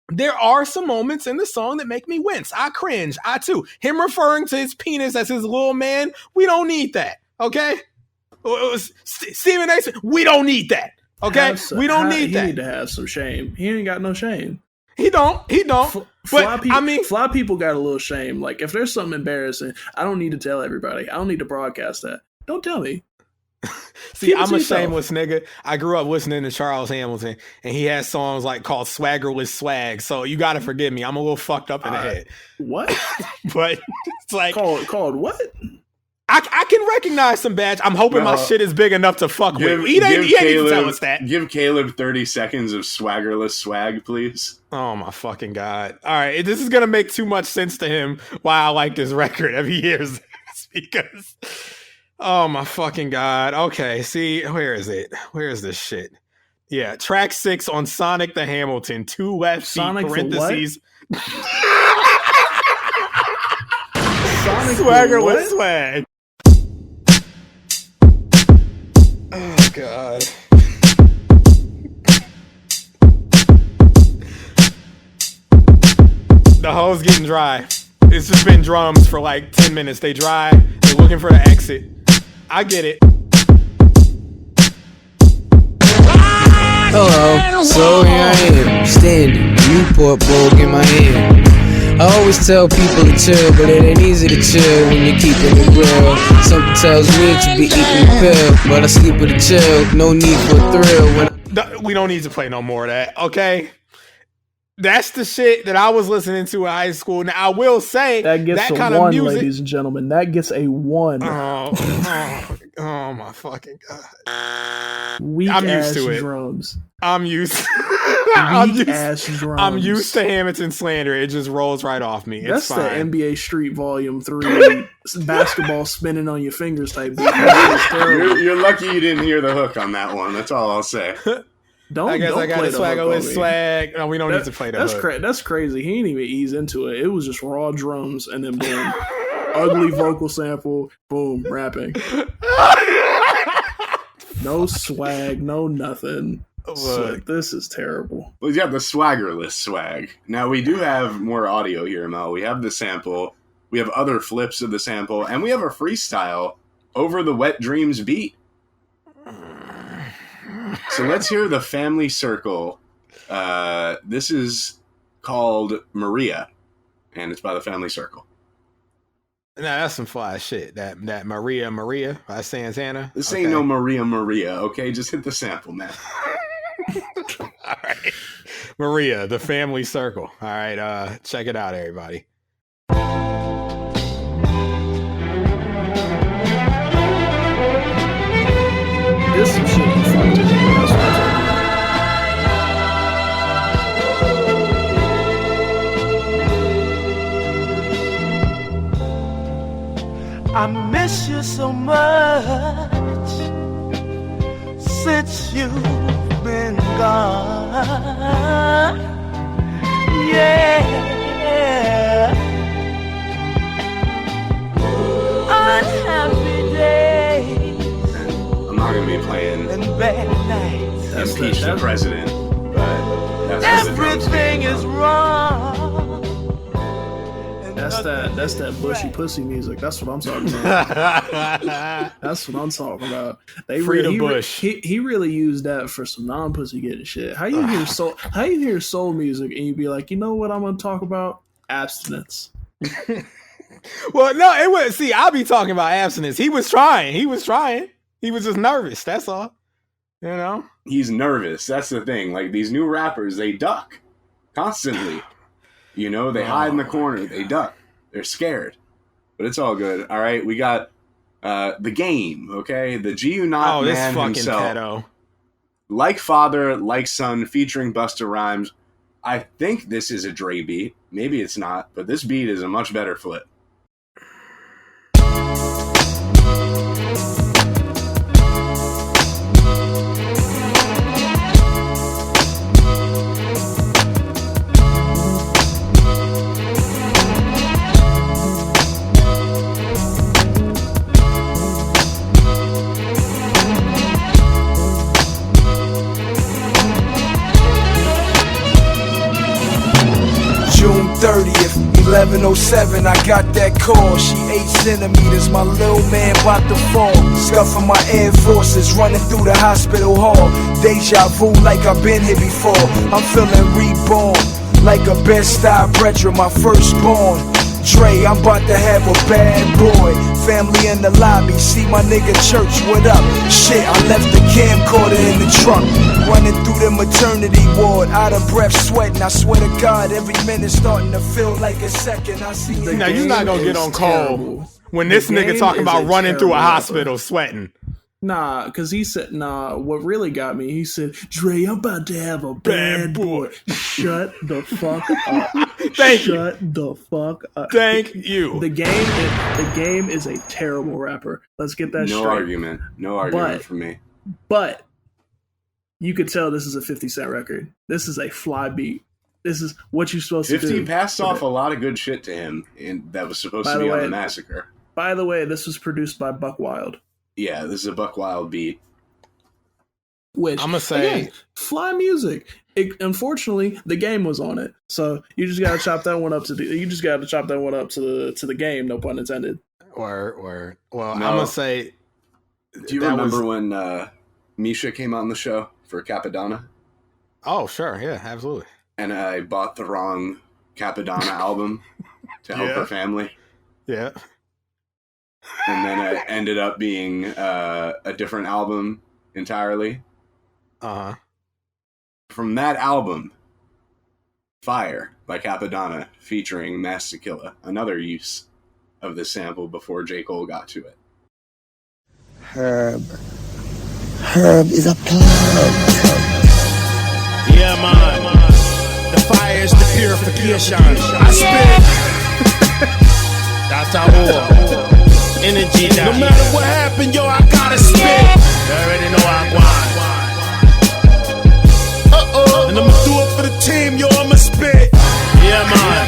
there are some moments in the song that make me wince. I cringe. I too. Him referring to his penis as his little man, we don't need that. Okay. Stephen A. We don't need that. Okay, we don't need that. He need to have some shame. He ain't got no shame. He don't. Fly people got a little shame. Like if there's something embarrassing, I don't need to tell everybody. I don't need to broadcast that. Don't tell me. See, I'm a shameless nigga. I grew up listening to Charles Hamilton, and he has songs like called "Swaggerless Swag." So you got to forgive me. I'm a little fucked up in the head. What? But it's like called what? I can recognize some badge. I'm hoping my shit is big enough to fuck with. He ain't even tell us that. Give Caleb 30 seconds of swaggerless swag, please. Oh my fucking God. All right. This is going to make too much sense to him why I like this record if he hears this because, oh my fucking God. Okay. See, where is it? Where is this shit? Yeah. Track 6 on Sonic the Hamilton. 2 left Sonic parentheses. Sonic Swaggerless swag. Oh, God. The hoe's getting dry. It's just been drums for like 10 minutes. They dry. They're looking for the exit. I get it. Hello, so here I am, standing, Newport Bowl in my hand. I always tell people to chill, but it ain't easy to chill when you're keeping it real. Something tells me to be eating a pill, but I sleep with a chill, no need for a thrill. We don't need to play no more of that, okay? That's the shit that I was listening to in high school. Now, I will say that gets that a kind 1, of music, ladies and gentlemen. That gets a 1. Oh my fucking God. Weak I'm used to it. Drums. I'm used to Hamilton slander. It just rolls right off me. It's fine. The NBA Street Volume 3 basketball spinning on your fingers type beat. You're lucky you didn't hear the hook on that one. That's all I'll say. I guess I got a swaggerless swag. No, we don't need to play the hook. That's crazy. He didn't even ease into it. It was just raw drums and then boom. Ugly vocal sample, boom, rapping. No swag, no nothing. Look, this is terrible. Well, you have the swaggerless swag. Now, we do have more audio here, Mel. We have the sample. We have other flips of the sample. And we have a freestyle over the Wet Dreamz beat. So let's hear the Family Circle. This is called Maria. And it's by the Family Circle. Nah, that's some fly shit. That Maria by Santana. This ain't no Maria, okay? Just hit the sample, man. All right. Maria, the Family Circle. All right, check it out, everybody. This is shit you fucked up. you so much since you've been gone. Yeah. Unhappy days. And I'm not going to be playing and bad nights. Impeach the President, but that's everything is wrong. That's that bushy pussy music. That's what I'm talking about. That's what I'm talking about. Bush. He really used that for some non-pussy getting shit. How you hear soul music and you be like, you know what I'm gonna talk about? Abstinence. Well, no, it was. See, I'll be talking about abstinence. He was trying. He was just nervous. That's all. You know? He's nervous. That's the thing. Like, these new rappers, they duck constantly. You know, they hide in the corner. They duck. They're scared. But it's all good. All right, we got The Game, okay? The G.U. Not man himself. Pedo. Like Father, Like Son, featuring Busta Rhymes. I think this is a Dre beat. Maybe it's not, but this beat is a much better flip. June 30th, 11:07, I got that call. She 8 centimeters, my little man about to fall. Scuffing my Air Forces, running through the hospital hall. Deja vu like I've been here before. I'm feeling reborn, like a Bed-Stuy brethren, my firstborn. Dre, I'm about to have a bad boy. Family in the lobby, see my nigga Church, what up? Shit, I left the camcorder in the truck. Running through the maternity ward, out of breath, sweating. I swear to God, every minute starting to feel like a second. I see Now, you're not going to get on call when this nigga talking about running through a hospital sweating. Nah, because he said, what really got me, he said, Dre, I'm about to have a bad boy. Shut the fuck up. Shut the fuck up. Thank you. The game is a terrible rapper. Let's get that straight. No argument for me. But you could tell this is a 50 Cent record. This is a fly beat. This is what you're supposed to do. 50 passed off a lot of good shit to him and that was supposed to be on the Massacre. By the way, this was produced by Buck Wild. Yeah, this is a Buck Wild beat. Which, I'm going to say, again, fly music. Unfortunately, the game was on it. So you just got to chop that one up to the game, no pun intended. Word. Well, no. I'm going to say, do you remember when Misha came on the show for Capadonna? Oh, sure. Yeah, absolutely. And I bought the wrong Capadonna album to help her family. Yeah. And then it ended up being a different album entirely. Uh-huh. From that album, Fire by Capadonna, featuring Master Killa, another use of this sample before J. Cole got to it. Herb is a plug. Yeah, man. The fire is the purification. I spit. That's our war. Energy down. No matter what happened, yo, I gotta spit. You already know I want. And I'ma do it for the team, yo, I'ma spit. Yeah, man.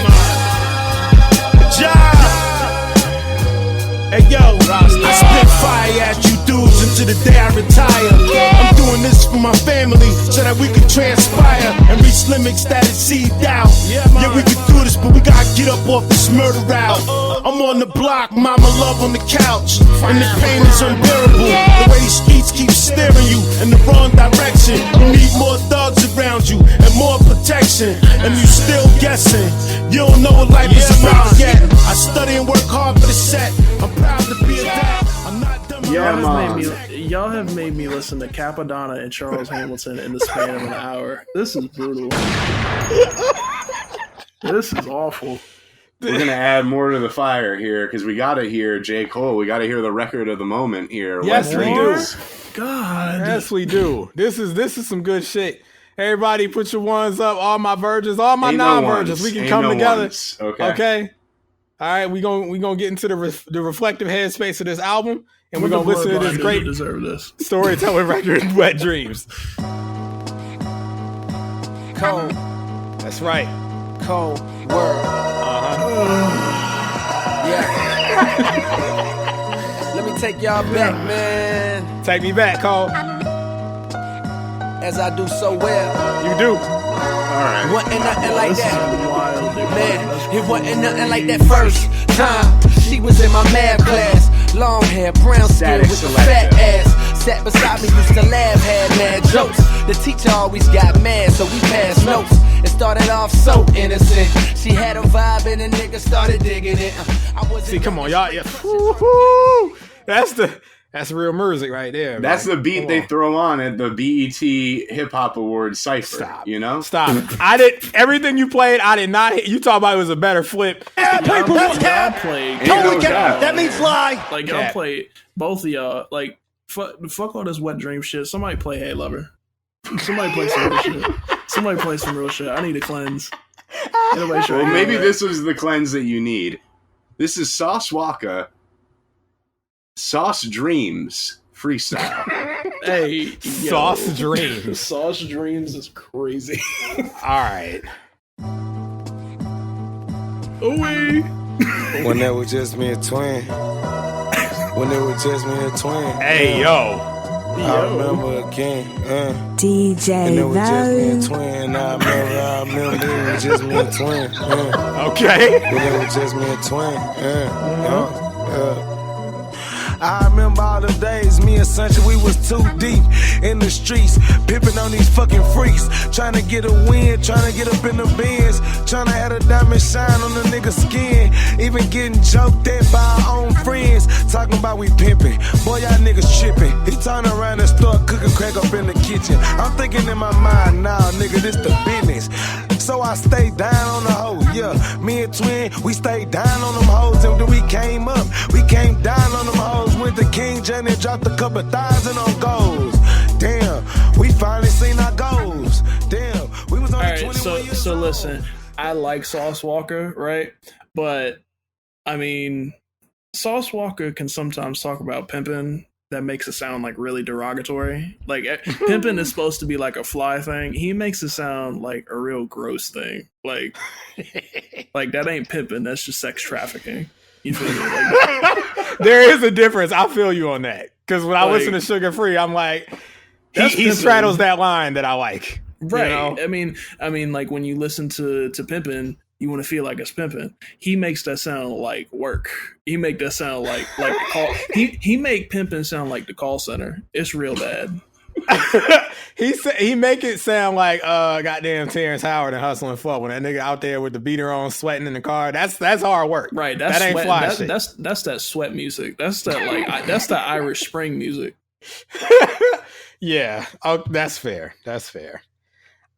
Hey, yo, I spit fire at you dudes until the day I retire. I'm doing this for my family so that we can transpire and reach limits that exceed doubt. Yeah, we can do this, but we gotta get up off this murder route. I'm on the block, mama love on the couch, and the pain is unbearable. The way these streets keep steering you in the wrong direction. You need more thugs around you and more protection, and you still guessing. You don't know what life is about yet. I study and work hard for the set. I'm proud to be a dad. I'm not done. Y'all have made me listen to Capadonna and Charles Hamilton in the span of an hour. This is brutal. This is awful. We're going to add more to the fire here because we got to hear J. Cole. We got to hear the record of the moment here. Yes, we do. God. Yes, we do. This is some good shit. Everybody put your ones up. All my virgins, all my non-virgins. We can come together. Okay. All right, we gonna get into the reflective headspace of this album, and we're gonna listen to this great storytelling record, Wet Dreams. Cold. That's right. Cold world. Yeah. Let me take y'all back, man. Take me back, Cole. As I do so well. You do. All right. Wasn't nothing like that. Man, it wasn't nothing like that first time. She was in my math class. Long hair, brown skin with a fat ass. Sat beside me, used to laugh, had mad jokes. The teacher always got mad, so we passed notes. It started off so innocent. She had a vibe and the nigga started digging it. See, come on, y'all. Yeah. Woo-hoo. That's real music right there. That's man. the beat they throw on at the BET Hip Hop Awards Cypher. Stop. You know? Stop. Everything you played, I did not. You talk about it was a better flip. Paper, that's cap. That means lie. Like, y'all played, both of y'all, like, fuck all this Wet Dream shit. Somebody play Hey Lover. Somebody play some real shit. Somebody play some real shit. I need a cleanse. Well, maybe this was the cleanse that you need. This is Sauce Walker. Sauce Dreams freestyle. Hey, Sauce Dreams. Sauce Dreams is crazy. All right. Ooh-wee. When that was just me and twin. When it was just me and twin. Hey, yo. I remember again. DJ And it was just me and twin. I remember it was just me and twin. Okay. When it was just me and twin. I remember all them days, me and Sunshine, we was too deep in the streets, pimping on these fucking freaks, trying to get a win, trying to get up in the bins, trying to have a diamond shine on the nigga's skin, even getting joked at by our own friends, talking about we pimping. Boy, y'all niggas tripping. He turned around and start cooking crack up in the kitchen. I'm thinking in my mind, nah, nigga, this the business. So I stayed down on the hoe, yeah. Me and twin, we stayed down on them hoes, and then we came up, we came down on them hoes. Went to King Johnny and dropped a couple thousand on goals. Damn, we finally seen our goals. Damn, we was on 21 years so old. listen, I like Sauce Walker, right? But I mean, Sauce Walker can sometimes talk about pimping that makes it sound like really derogatory. Like pimping is supposed to be like a fly thing. He makes it sound like a real gross thing. Like that ain't pimping. That's just sex trafficking. You feel me? Like, there is a difference. I feel you on that. Because when I listen to Sugar Free, I'm like, he straddles that line that I like. Right. You know? I mean, like when you listen to Pimpin', you want to feel like it's pimping. He makes that sound like work. He make that sound like call. He make pimping sound like the call center. It's real bad. He make it sound like goddamn Terrence Howard and Hustle and Flow when that nigga out there with the beater on sweating in the car. That's hard work. Right. That ain't fly shit. That's that sweat music. That's that that's the Irish Spring music. Yeah. Oh, that's fair. That's fair.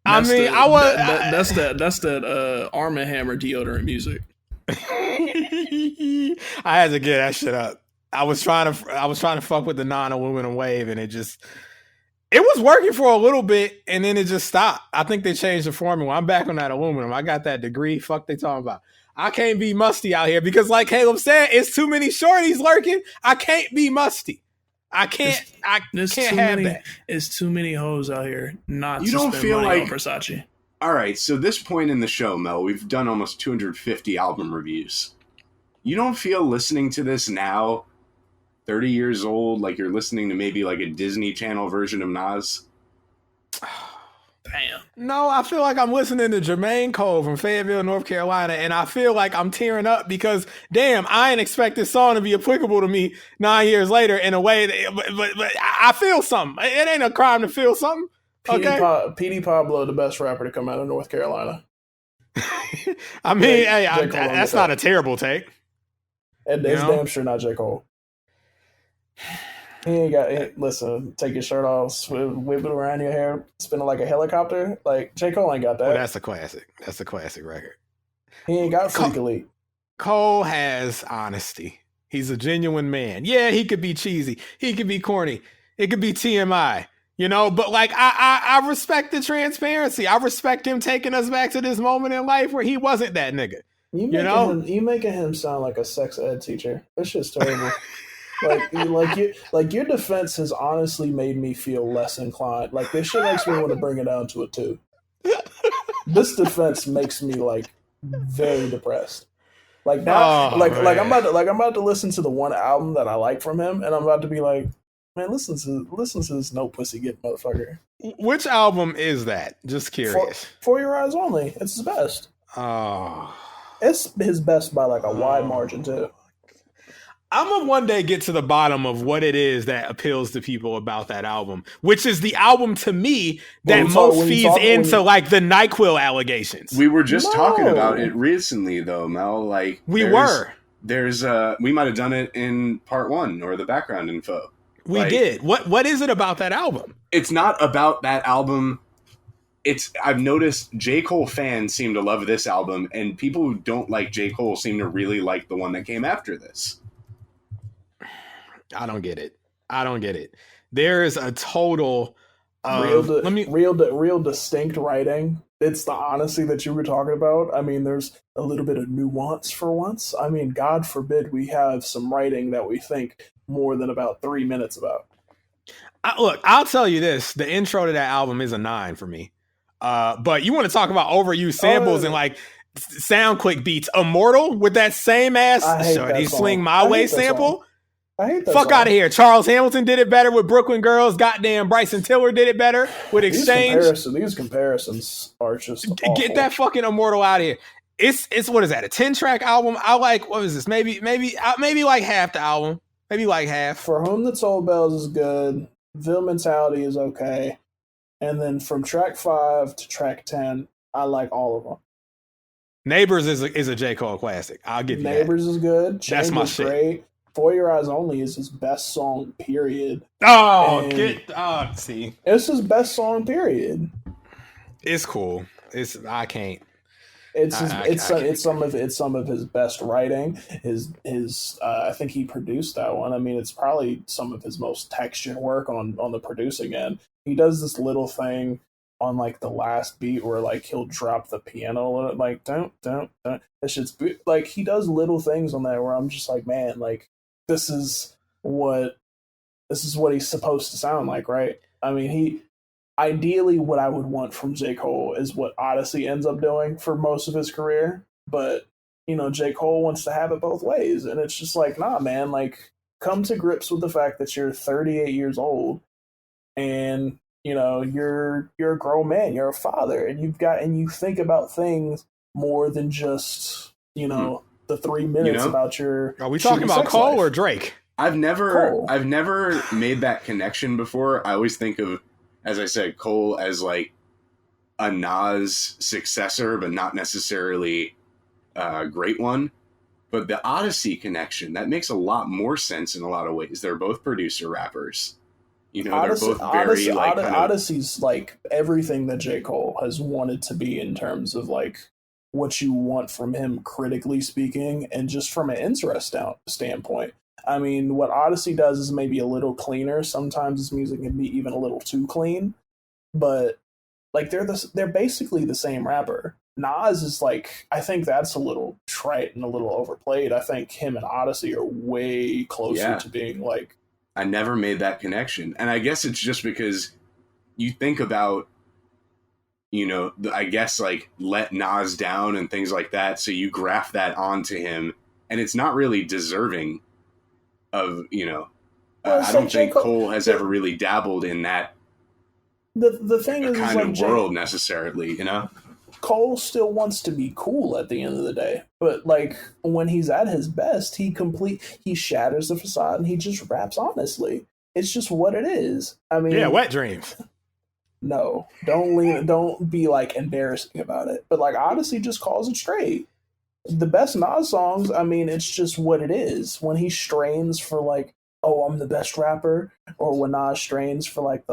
That's I mean, that's that Arm & Hammer deodorant music. I had to get that shit up. I was trying to fuck with the non-aluminum wave, and it was working for a little bit, and then it just stopped. I think they changed the formula. I'm back on that aluminum. I got that degree. Fuck they talking about. I can't be musty out here because, like Caleb said, it's too many shorties lurking. I can't be musty. I can't have that. It's too many hoes out here. You don't feel money like on Versace. All right, so this point in the show, Mel, we've done almost 250 album reviews. You don't feel listening to this now, 30 years old, like you're listening to maybe like a Disney Channel version of Nas? Damn. No, I feel like I'm listening to Jermaine Cole from Fayetteville, North Carolina, and I feel like I'm tearing up because, damn, I ain't expect this song to be applicable to me 9 years later in a way that, but I feel something. It ain't a crime to feel something. Okay? P.D. Pablo, the best rapper to come out of North Carolina. I mean, that's not a terrible take. And it's damn sure not J. Cole. He ain't got listen, take your shirt off, whip it around your hair, spinning like a helicopter. Like J. Cole ain't got that. Well, that's a classic. That's a classic record. He ain't got Freak Elite. Cole has honesty. He's a genuine man. Yeah, he could be cheesy. He could be corny. It could be TMI. You know, but like I respect the transparency. I respect him taking us back to this moment in life where he wasn't that nigga. You making him sound like a sex ed teacher. That's just terrible. Your defense has honestly made me feel less inclined. Like, this shit makes me want to bring it down to a 2. This defense makes me like very depressed. Like now, I'm about to listen to the one album that I like from him, and I'm about to be like, man, listen to this no pussy get motherfucker. Which album is that? Just curious. For Your Eyes Only. It's his best. Oh. It's his best by like a wide margin too. I'm gonna one day get to the bottom of what it is that appeals to people about that album, which is the album to me that most feeds into like the NyQuil allegations. We were just talking about it recently, though, Mel. Like we might have done it in part 1 or the background info. We did. What is it about that album? It's not about that album. I've noticed J. Cole fans seem to love this album, and people who don't like J. Cole seem to really like the one that came after this. I don't get it. There is a total real distinct writing. It's the honesty that you were talking about. I mean, there's a little bit of nuance for once. I mean, God forbid we have some writing that we think more than about 3 minutes about. Look, I'll tell you this. The intro to that album is a 9 for me. But you want to talk about overused samples and like sound quick beats. Immortal with that same ass Shorty Swing My Way sample. I hate that Fuck song. out of here. Charles Hamilton did it better with Brooklyn Girls. Goddamn Bryson Tiller did it better with Exchange. These comparisons are just awful. Get that fucking Immortal out of here. It's what is that? A 10-track album? I like, what is this? Maybe like half the album. Maybe like half. For Whom the Toll Bells is good. Ville Mentality is okay. And then from track 5 to track 10, I like all of them. Neighbors is a J. Cole classic. I'll give you Neighbors is good. Change That's my is shit. Great. For Your Eyes Only is his best song, period. See. It's his best song, period. It's cool. I can't. It's some of his best writing. I think he produced that one. I mean, it's probably some of his most textured work on the producing end. He does this little thing on like the last beat where like he'll drop the piano a little, like don't. That shit's like, he does little things on that where I'm just like, man, like this is what he's supposed to sound like, right? I mean, ideally what I would want from J. Cole is what Odyssey ends up doing for most of his career, but J. Cole wants to have it both ways, and it's just like, nah, man, like come to grips with the fact that you're 38 years old and you're a grown man, you're a father, and you think about things more than just the 3 minutes about your. Are we talking about Cole or Drake? I've never made that connection before. I always think of, as I said, Cole as like a Nas successor, but not necessarily a great one. But the Odyssey connection, that makes a lot more sense in a lot of ways. They're both producer rappers. They're both very Odyssey's like everything that J. Cole has wanted to be in terms of like what you want from him critically speaking, and just from an interest standpoint. I mean, what Odyssey does is maybe a little cleaner. Sometimes his music can be even a little too clean, but like they're basically the same rapper. Nas is like, I think that's a little trite and a little overplayed. I think him and Odyssey are way closer to being like. I never made that connection, and I guess it's just because you think about, I guess like Let Nas Down and things like that. So you graft that onto him, and it's not really deserving of, I don't think Cole has ever really dabbled in that the thing is kind like of world necessarily, Cole still wants to be cool at the end of the day, but like when he's at his best, he shatters the facade and he just raps honestly. It's just what it is. I mean, Wet Dreams. No, don't be like embarrassing about it. But like Odyssey just calls it straight. The best Nas songs, I mean, it's just what it is. When he strains for like, oh, I'm the best rapper, or when Nas strains for like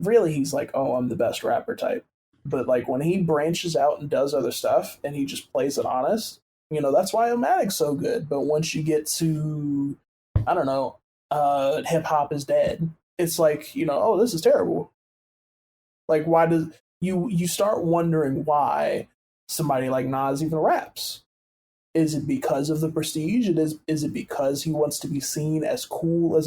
really he's like, oh, I'm the best rapper type. But like when he branches out and does other stuff and he just plays it honest, that's why Illmatic's so good. But once you get to, I don't know, hip hop is dead, it's like, oh, this is terrible. Like, why does you start wondering why somebody like Nas even raps? Is it because of the prestige? Is it because he wants to be seen as cool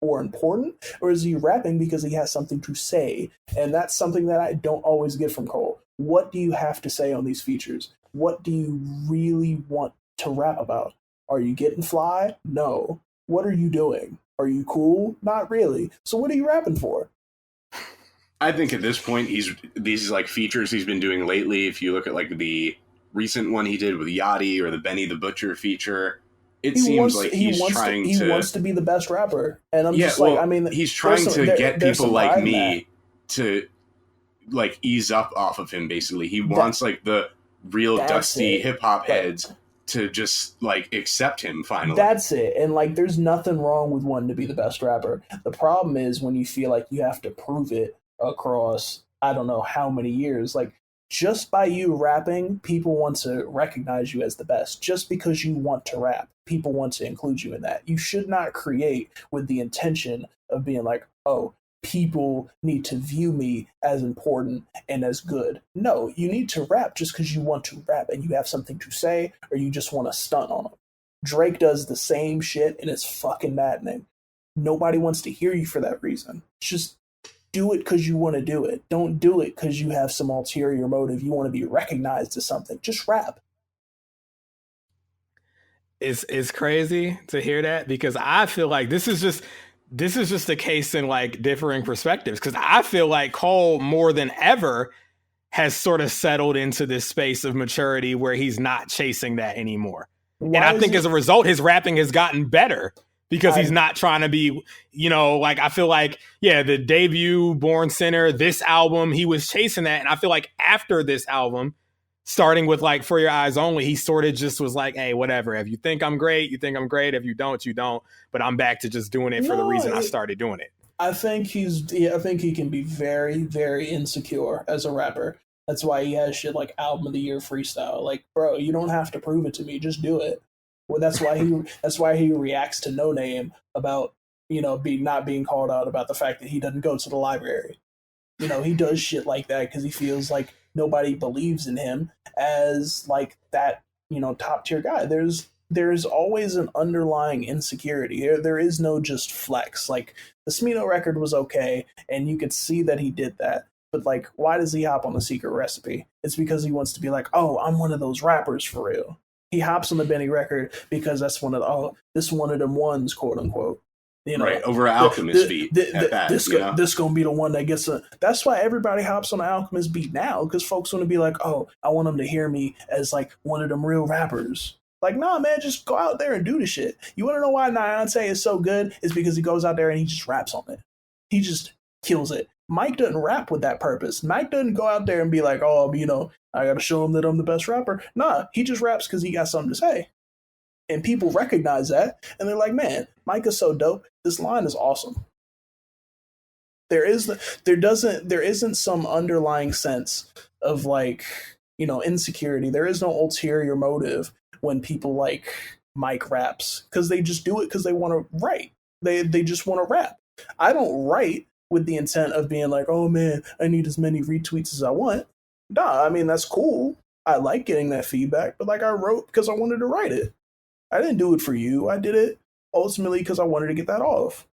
or important? Or is he rapping because he has something to say? And that's something that I don't always get from Cole. What do you have to say on these features? What do you really want to rap about? Are you getting fly? No. What are you doing? Are you cool? Not really. So what are you rapping for? I think at this point, these like features he's been doing lately, if you look at like the recent one he did with Yachty or the Benny the Butcher feature, he wants to be the best rapper. And I'm he's trying to get people like me to like ease up off of him, basically. He wants like the real dusty hip hop heads to just like accept him finally. That's it. And like there's nothing wrong with wanting to be the best rapper. The problem is when you feel like you have to prove it across I don't know how many years. Like just by you rapping, people want to recognize you as the best. Just because you want to rap, people want to include you in that. You should not create with the intention of being like, oh, people need to view me as important and as good. No, you need to rap just because you want to rap and you have something to say or you just want to stunt on them. Drake does the same shit and it's fucking maddening. Nobody wants to hear you for that reason. Just do it because you want to do it. Don't do it because you have some ulterior motive. You want to be recognized as something. Just rap. It's crazy to hear that because I feel like this is just a case in like differing perspectives because I feel like Cole more than ever has sort of settled into this space of maturity where he's not chasing that anymore. And I think as a result, his rapping has gotten better because he's not trying to be, like I feel like, the debut Born Sinner, this album, he was chasing that. And I feel like after this album, starting with like For Your Eyes Only, he sort of just was like, hey, whatever. If you think I'm great, you think I'm great. If you don't, you don't. But I'm back to just doing it for the reason I started doing it. I think he can be very, very insecure as a rapper. That's why he has shit like Album of the Year freestyle. Like, bro, you don't have to prove it to me. Just do it. Well, that's why he reacts to No Name about, not being called out about the fact that he doesn't go to the library. He does shit like that because he feels like nobody believes in him as like that, top tier guy. There's always an underlying insecurity. There is no just flex. Like the Smino record was okay, and you could see that he did that. But like, why does he hop on the Secret Recipe? It's because he wants to be like, oh, I'm one of those rappers for real. He hops on the Benny record because that's one of them ones, quote unquote. Right, over Alchemist beat. This gonna be the one that gets that's why everybody hops on the Alchemist beat now, because folks want to be like, oh, I want them to hear me as like one of them real rappers. Like, nah, man, just go out there and do the shit. You want to know why Nayante is so good? It's because he goes out there and he just raps on it. He just kills it. Mike doesn't rap with that purpose. Mike doesn't go out there and be like, oh, I got to show him that I'm the best rapper. Nah, he just raps because he got something to say. And people recognize that, and they're like, man, Mike is so dope. This line is awesome. There isn't some underlying sense of like, insecurity. There is no ulterior motive when people like Mike raps because they just do it because they want to write. They just want to rap. I don't write with the intent of being like, oh man, I need as many retweets as I want. Nah, I mean, that's cool. I like getting that feedback, but like I wrote because I wanted to write it. I didn't do it for you. I did it ultimately because I wanted to get that off.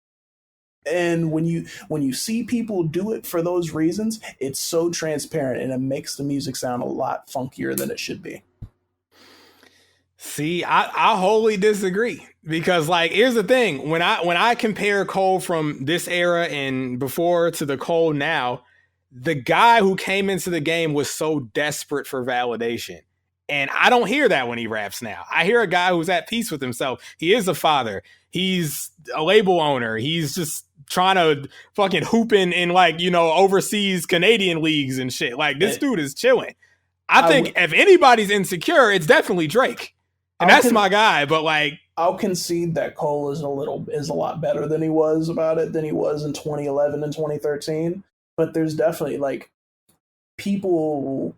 And when you see people do it for those reasons, it's so transparent and it makes the music sound a lot funkier than it should be. See, I wholly disagree because like, here's the thing. When I compare Cole from this era and before to the Cole now, the guy who came into the game was so desperate for validation. And I don't hear that when he raps now. I hear a guy who's at peace with himself. He is a father. He's a label owner. He's just trying to fucking hoop in like, overseas Canadian leagues and shit. Like this dude is chilling. I think if anybody's insecure, it's definitely Drake. And that's my guy. But like, I'll concede that Cole is a lot better than he was in 2011 and 2013. But there's definitely like people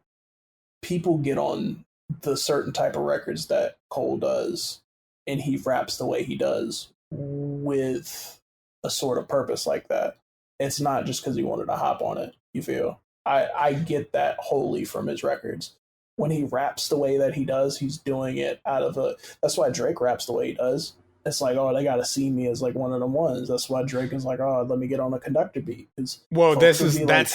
get on the certain type of records that Cole does, and he raps the way he does with a sort of purpose like that. It's not just because he wanted to hop on it, you feel? I get that wholly from his records. when he raps the way that he does, he's doing it out of a. That's why Drake raps the way he does. It's like, oh, they gotta see me as like one of them ones. That's why Drake is like, oh, let me get on a conductor beat. Well, that's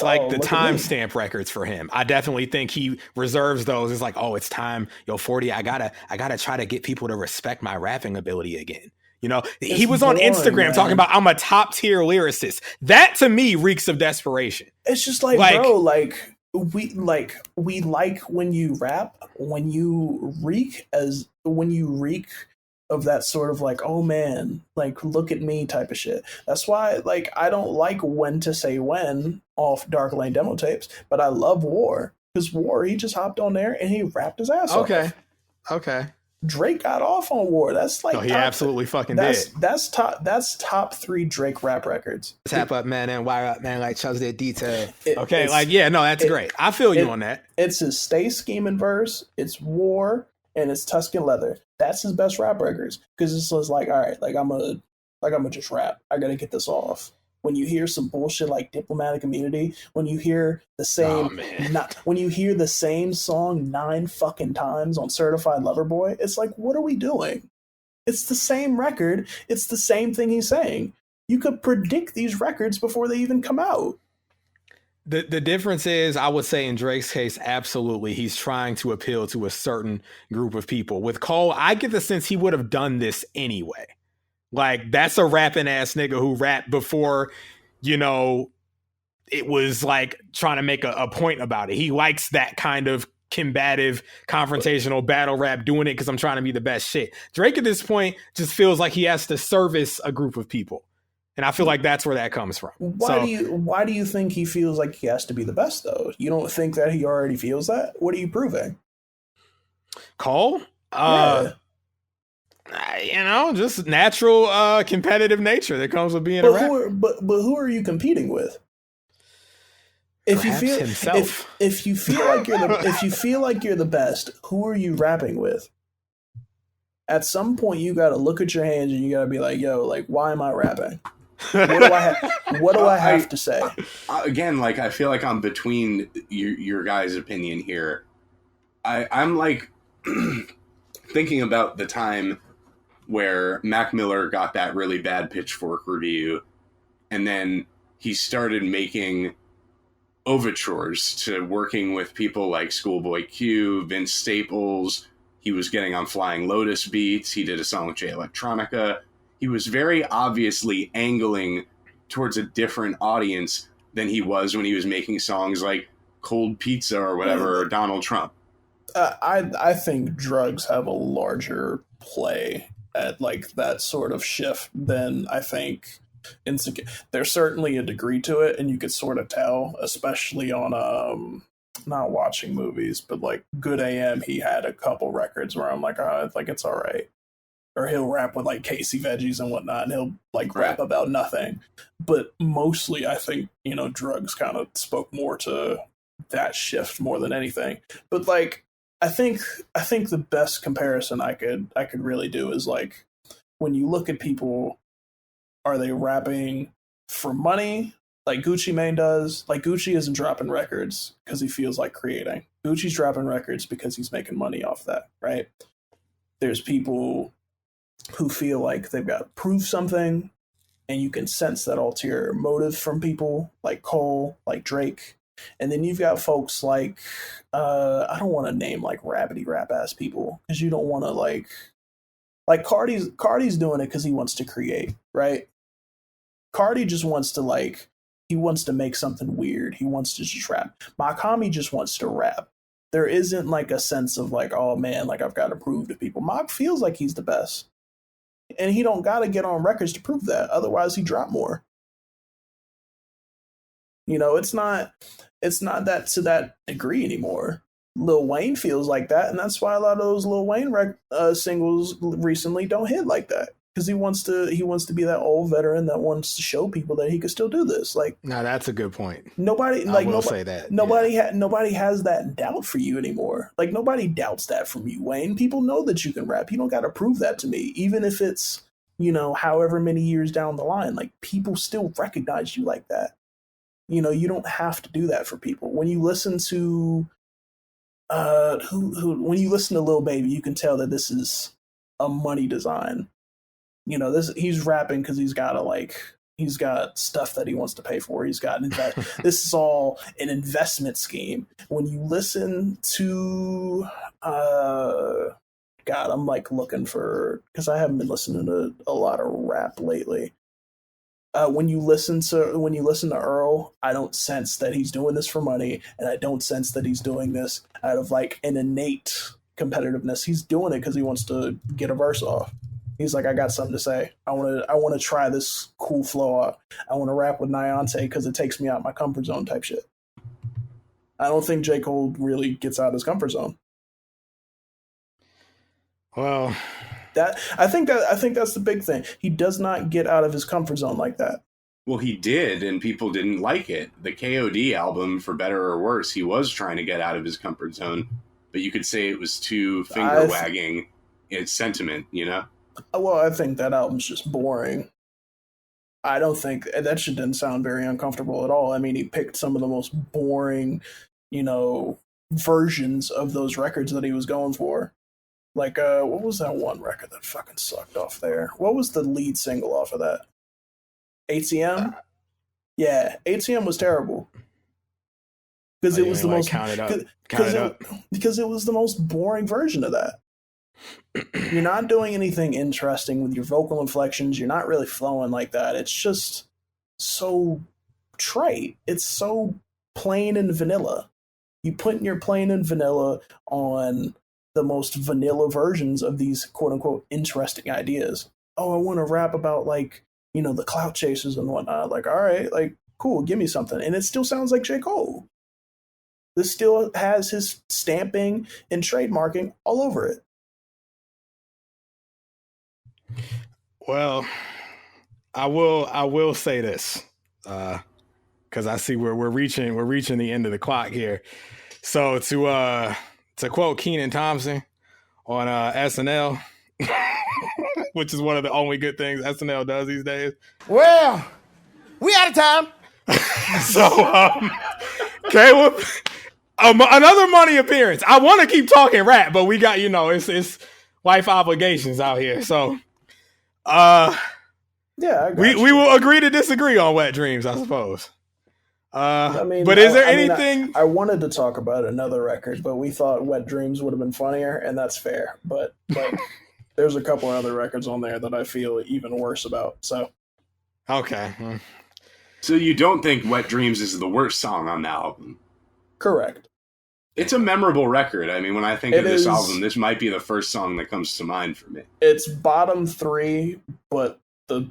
like the look at me. timestamp records for him. I definitely think he reserves those. It's like, oh, it's time. Yo, 40. I gotta try to get people to respect my rapping ability again. You know, he was on Instagram, man, talking about I'm a top tier lyricist. That to me reeks of desperation. It's just like bro, like we like when you rap, when you reek of that sort of like, oh man, like look at me type of shit. That's why like I don't like When to Say When off Dark Lane demo tapes, but I love War, because War, he just hopped on there and he rapped his ass off. Okay. Drake got off on War. That's like he absolutely fucking did. That's top 3 Drake rap records. Tap up man and wire up man like Chubbs did detail. That's great. I feel you on that. It's his Stay Scheming verse, it's War, and it's Tuscan Leather. That's his best rap records, because it's just like, all right, like I'm gonna just rap. I gotta get this off. When you hear some bullshit like Diplomatic Immunity, when you hear the same when you hear the same song 9 fucking times on Certified Lover Boy, it's like, what are we doing? It's the same record. It's the same thing he's saying. You could predict these records before they even come out. The difference is, I would say in Drake's case, absolutely, he's trying to appeal to a certain group of people. With Cole, I get the sense he would have done this anyway. Like, that's a rapping ass nigga who rapped before, you know, it was like trying to make a point about it. He likes that kind of combative, confrontational battle rap, doing it because I'm trying to be the best shit. Drake at this point just feels like he has to service a group of people. And I feel like that's where that comes from. Why do you think he feels like he has to be the best, though? You don't think that he already feels that? What are you proving? Cole? Yeah. Just natural competitive nature that comes with being a rapper. But who are you competing with? If Perhaps you feel himself. If you feel like you're the best, who are you rapping with? At some point, you got to look at your hands and you got to be like, yo, like, why am I rapping? What do I have to say? Again, like, I feel like I'm between your guys' opinion here. I'm like thinking about the time where Mac Miller got that really bad Pitchfork review, and then he started making overtures to working with people like Schoolboy Q, Vince Staples. He was getting on Flying Lotus beats. He did a song with Jay Electronica. He was very obviously angling towards a different audience than he was when he was making songs like Cold Pizza or whatever, or Donald Trump. I think drugs have a larger play at like that sort of shift than I think Insecure. There's certainly a degree to it, and you could sort of tell, especially on not watching movies, but like Good AM, he had a couple records where I'm like, it's all right. Or he'll rap with like Casey Veggies and whatnot, and he'll like rap about nothing. But mostly, I think, drugs kind of spoke more to that shift more than anything. But like, I think the best comparison I could really do is like, when you look at people, are they rapping for money like Gucci Mane does? Like, Gucci isn't dropping records because he feels like creating. Gucci's dropping records because he's making money off that, right? There's people who feel like they've got to prove something, and you can sense that ulterior motive from people like Cole, like Drake. And then you've got folks like, I don't want to name like rabbity rap ass people, because you don't want to like Cardi's doing it because he wants to create, right? Cardi just wants to he wants to make something weird. He wants to just rap. Makami just wants to rap. There isn't like a sense of like, oh man, like I've got to prove to people. Mak feels like he's the best. And he don't got to get on records to prove that. Otherwise he drop more. It's not that to that degree anymore. Lil Wayne feels like that, and that's why a lot of those Lil Wayne singles recently don't hit like that, because he wants to be that old veteran that wants to show people that he could still do this. Like, no, that's a good point. Nobody say that. Nobody has that doubt for you anymore. Like, nobody doubts that from you, Wayne. People know that you can rap. You don't got to prove that to me, even if it's however many years down the line. Like, people still recognize you like that. You don't have to do that for people. When you listen to who when you listen to Lil Baby, you can tell that this is a money design. You know, he's rapping because he's got stuff that he wants to pay for. He's got this is all an investment scheme. When you listen to God, I'm like looking for, because I haven't been listening to a lot of rap lately. When you listen to Earl, I don't sense that he's doing this for money, and I don't sense that he's doing this out of like an innate competitiveness. He's doing it because he wants to get a verse off. He's like, I got something to say. I want to try this cool flow out. I want to rap with Niante because it takes me out my comfort zone type shit. I don't think J. Cole really gets out of his comfort zone. Well, I think that's the big thing. He does not get out of his comfort zone like that. Well, he did, and people didn't like it. The KOD album, for better or worse, he was trying to get out of his comfort zone, but you could say it was too finger-wagging its sentiment, you know? Well, I think that album's just boring. I don't think that shit didn't sound very uncomfortable at all. I mean, he picked some of the most boring, versions of those records that he was going for. Like, what was that one record that fucking sucked off there? What was the lead single off of that? ATM? Yeah, ATM was terrible. Because it was the most because it was the most boring version of that. You're not doing anything interesting with your vocal inflections. You're not really flowing like that. It's just so trite. It's so plain and vanilla. You put your plain and vanilla on the most vanilla versions of these quote unquote interesting ideas. Oh, I want to rap about the clout chasers and whatnot. Like, all right, like, cool, give me something. And it still sounds like J. Cole. This still has his stamping and trademarking all over it. Well, I will say this, because I see we're reaching the end of the clock here. So to quote Kenan Thompson on SNL, which is one of the only good things SNL does these days. Well, we out of time. So, Caleb, another money appearance. I want to keep talking rap, but we got, it's wife obligations out here. So, we will agree to disagree on Wet Dreams, I suppose. But is there anything? I wanted to talk about another record, but we thought Wet Dreams would have been funnier, and that's fair. But there's a couple other records on there that I feel even worse about. So, okay. So you don't think Wet Dreams is the worst song on the album? Correct. It's a memorable record. I mean, when I think of this album, this might be the first song that comes to mind for me. It's bottom 3, but the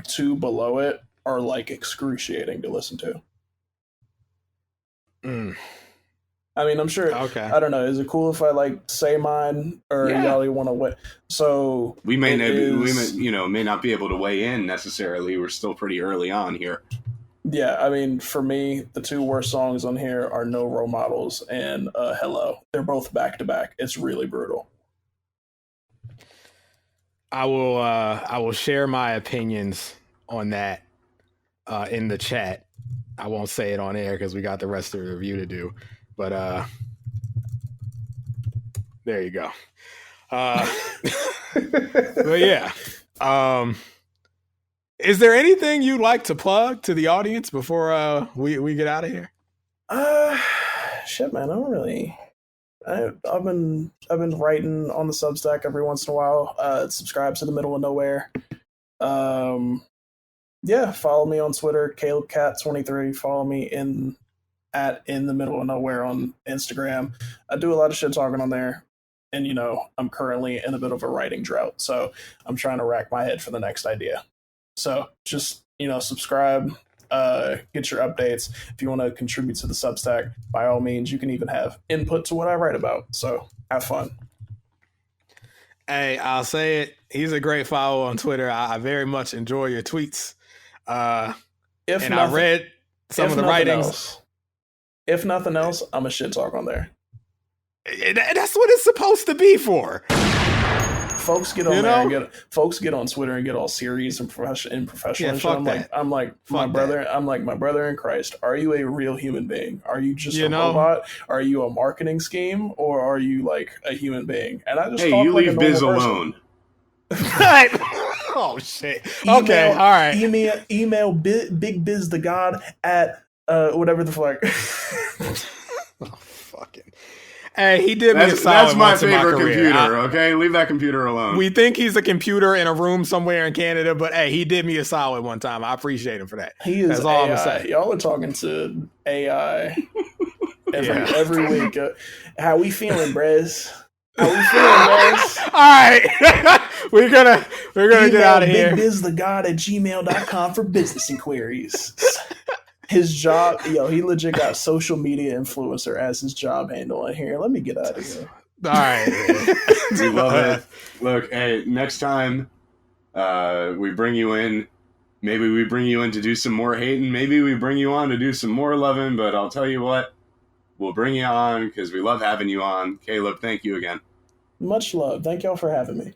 2 below it are like excruciating to listen to. I mean, I'm sure. Okay. I don't know. Is it cool if I say mine, or y'all want to wait? So we may not be able to weigh in necessarily. We're still pretty early on here. Yeah, I mean, for me, the 2 worst songs on here are No Role Models and Hello. They're both back to back. It's really brutal. I will share my opinions on that in the chat. I won't say it on air because we got the rest of the review to do. But there you go. But yeah. Is there anything you'd like to plug to the audience before we get out of here? Shit, man, I don't really. I've been writing on the Substack every once in a while. Subscribe to the Middle of Nowhere. Yeah, follow me on Twitter, CalebCat23. Follow me in the Middle of Nowhere on Instagram. I do a lot of shit talking on there, and I'm currently in a bit of a writing drought, so I'm trying to rack my head for the next idea. So just subscribe, get your updates. If you want to contribute to the Substack, by all means, you can even have input to what I write about. So have fun. Hey, I'll say it. He's a great follow on Twitter. I very much enjoy your tweets. I read some of the writings. If nothing else, I'm a shit talk on there. That's what it's supposed to be for. folks get on there and folks get on Twitter and get all serious and professional and shit. I'm like my brother in Christ. Are you a real human being? Are you just a robot? Are you a marketing scheme, or are you like a human being? And I just you leave Biz alone. Oh shit. Okay, all right. Email Big Biz the God at whatever the fuck. Oh, fucking. Hey, he did me a solid. That's my favorite computer. Okay, leave that computer alone. We think he's a computer in a room somewhere in Canada, but hey, he did me a solid one time. I appreciate him for that. He is That's all I'm gonna say. Y'all are talking to AI every week. How we feeling, Brez? How we feeling, Brez? All right, we're gonna get out of here. BigBizTheGod@gmail.com for business inquiries. His job, he legit got social media influencer as his job handle in here. Let me get out of here. All right. We love it. Look, hey, next time we bring you in, maybe we bring you in to do some more hating. Maybe we bring you on to do some more loving, but I'll tell you what, we'll bring you on because we love having you on. Caleb, thank you again. Much love. Thank y'all for having me.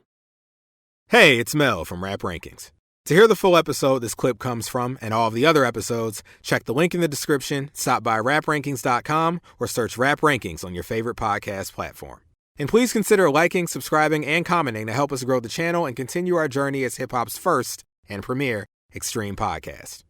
Hey, it's Mel from Rap Rankings. To hear the full episode this clip comes from and all of the other episodes, check the link in the description, stop by raprankings.com, or search Rap Rankings on your favorite podcast platform. And please consider liking, subscribing, and commenting to help us grow the channel and continue our journey as hip-hop's first and premier extreme podcast.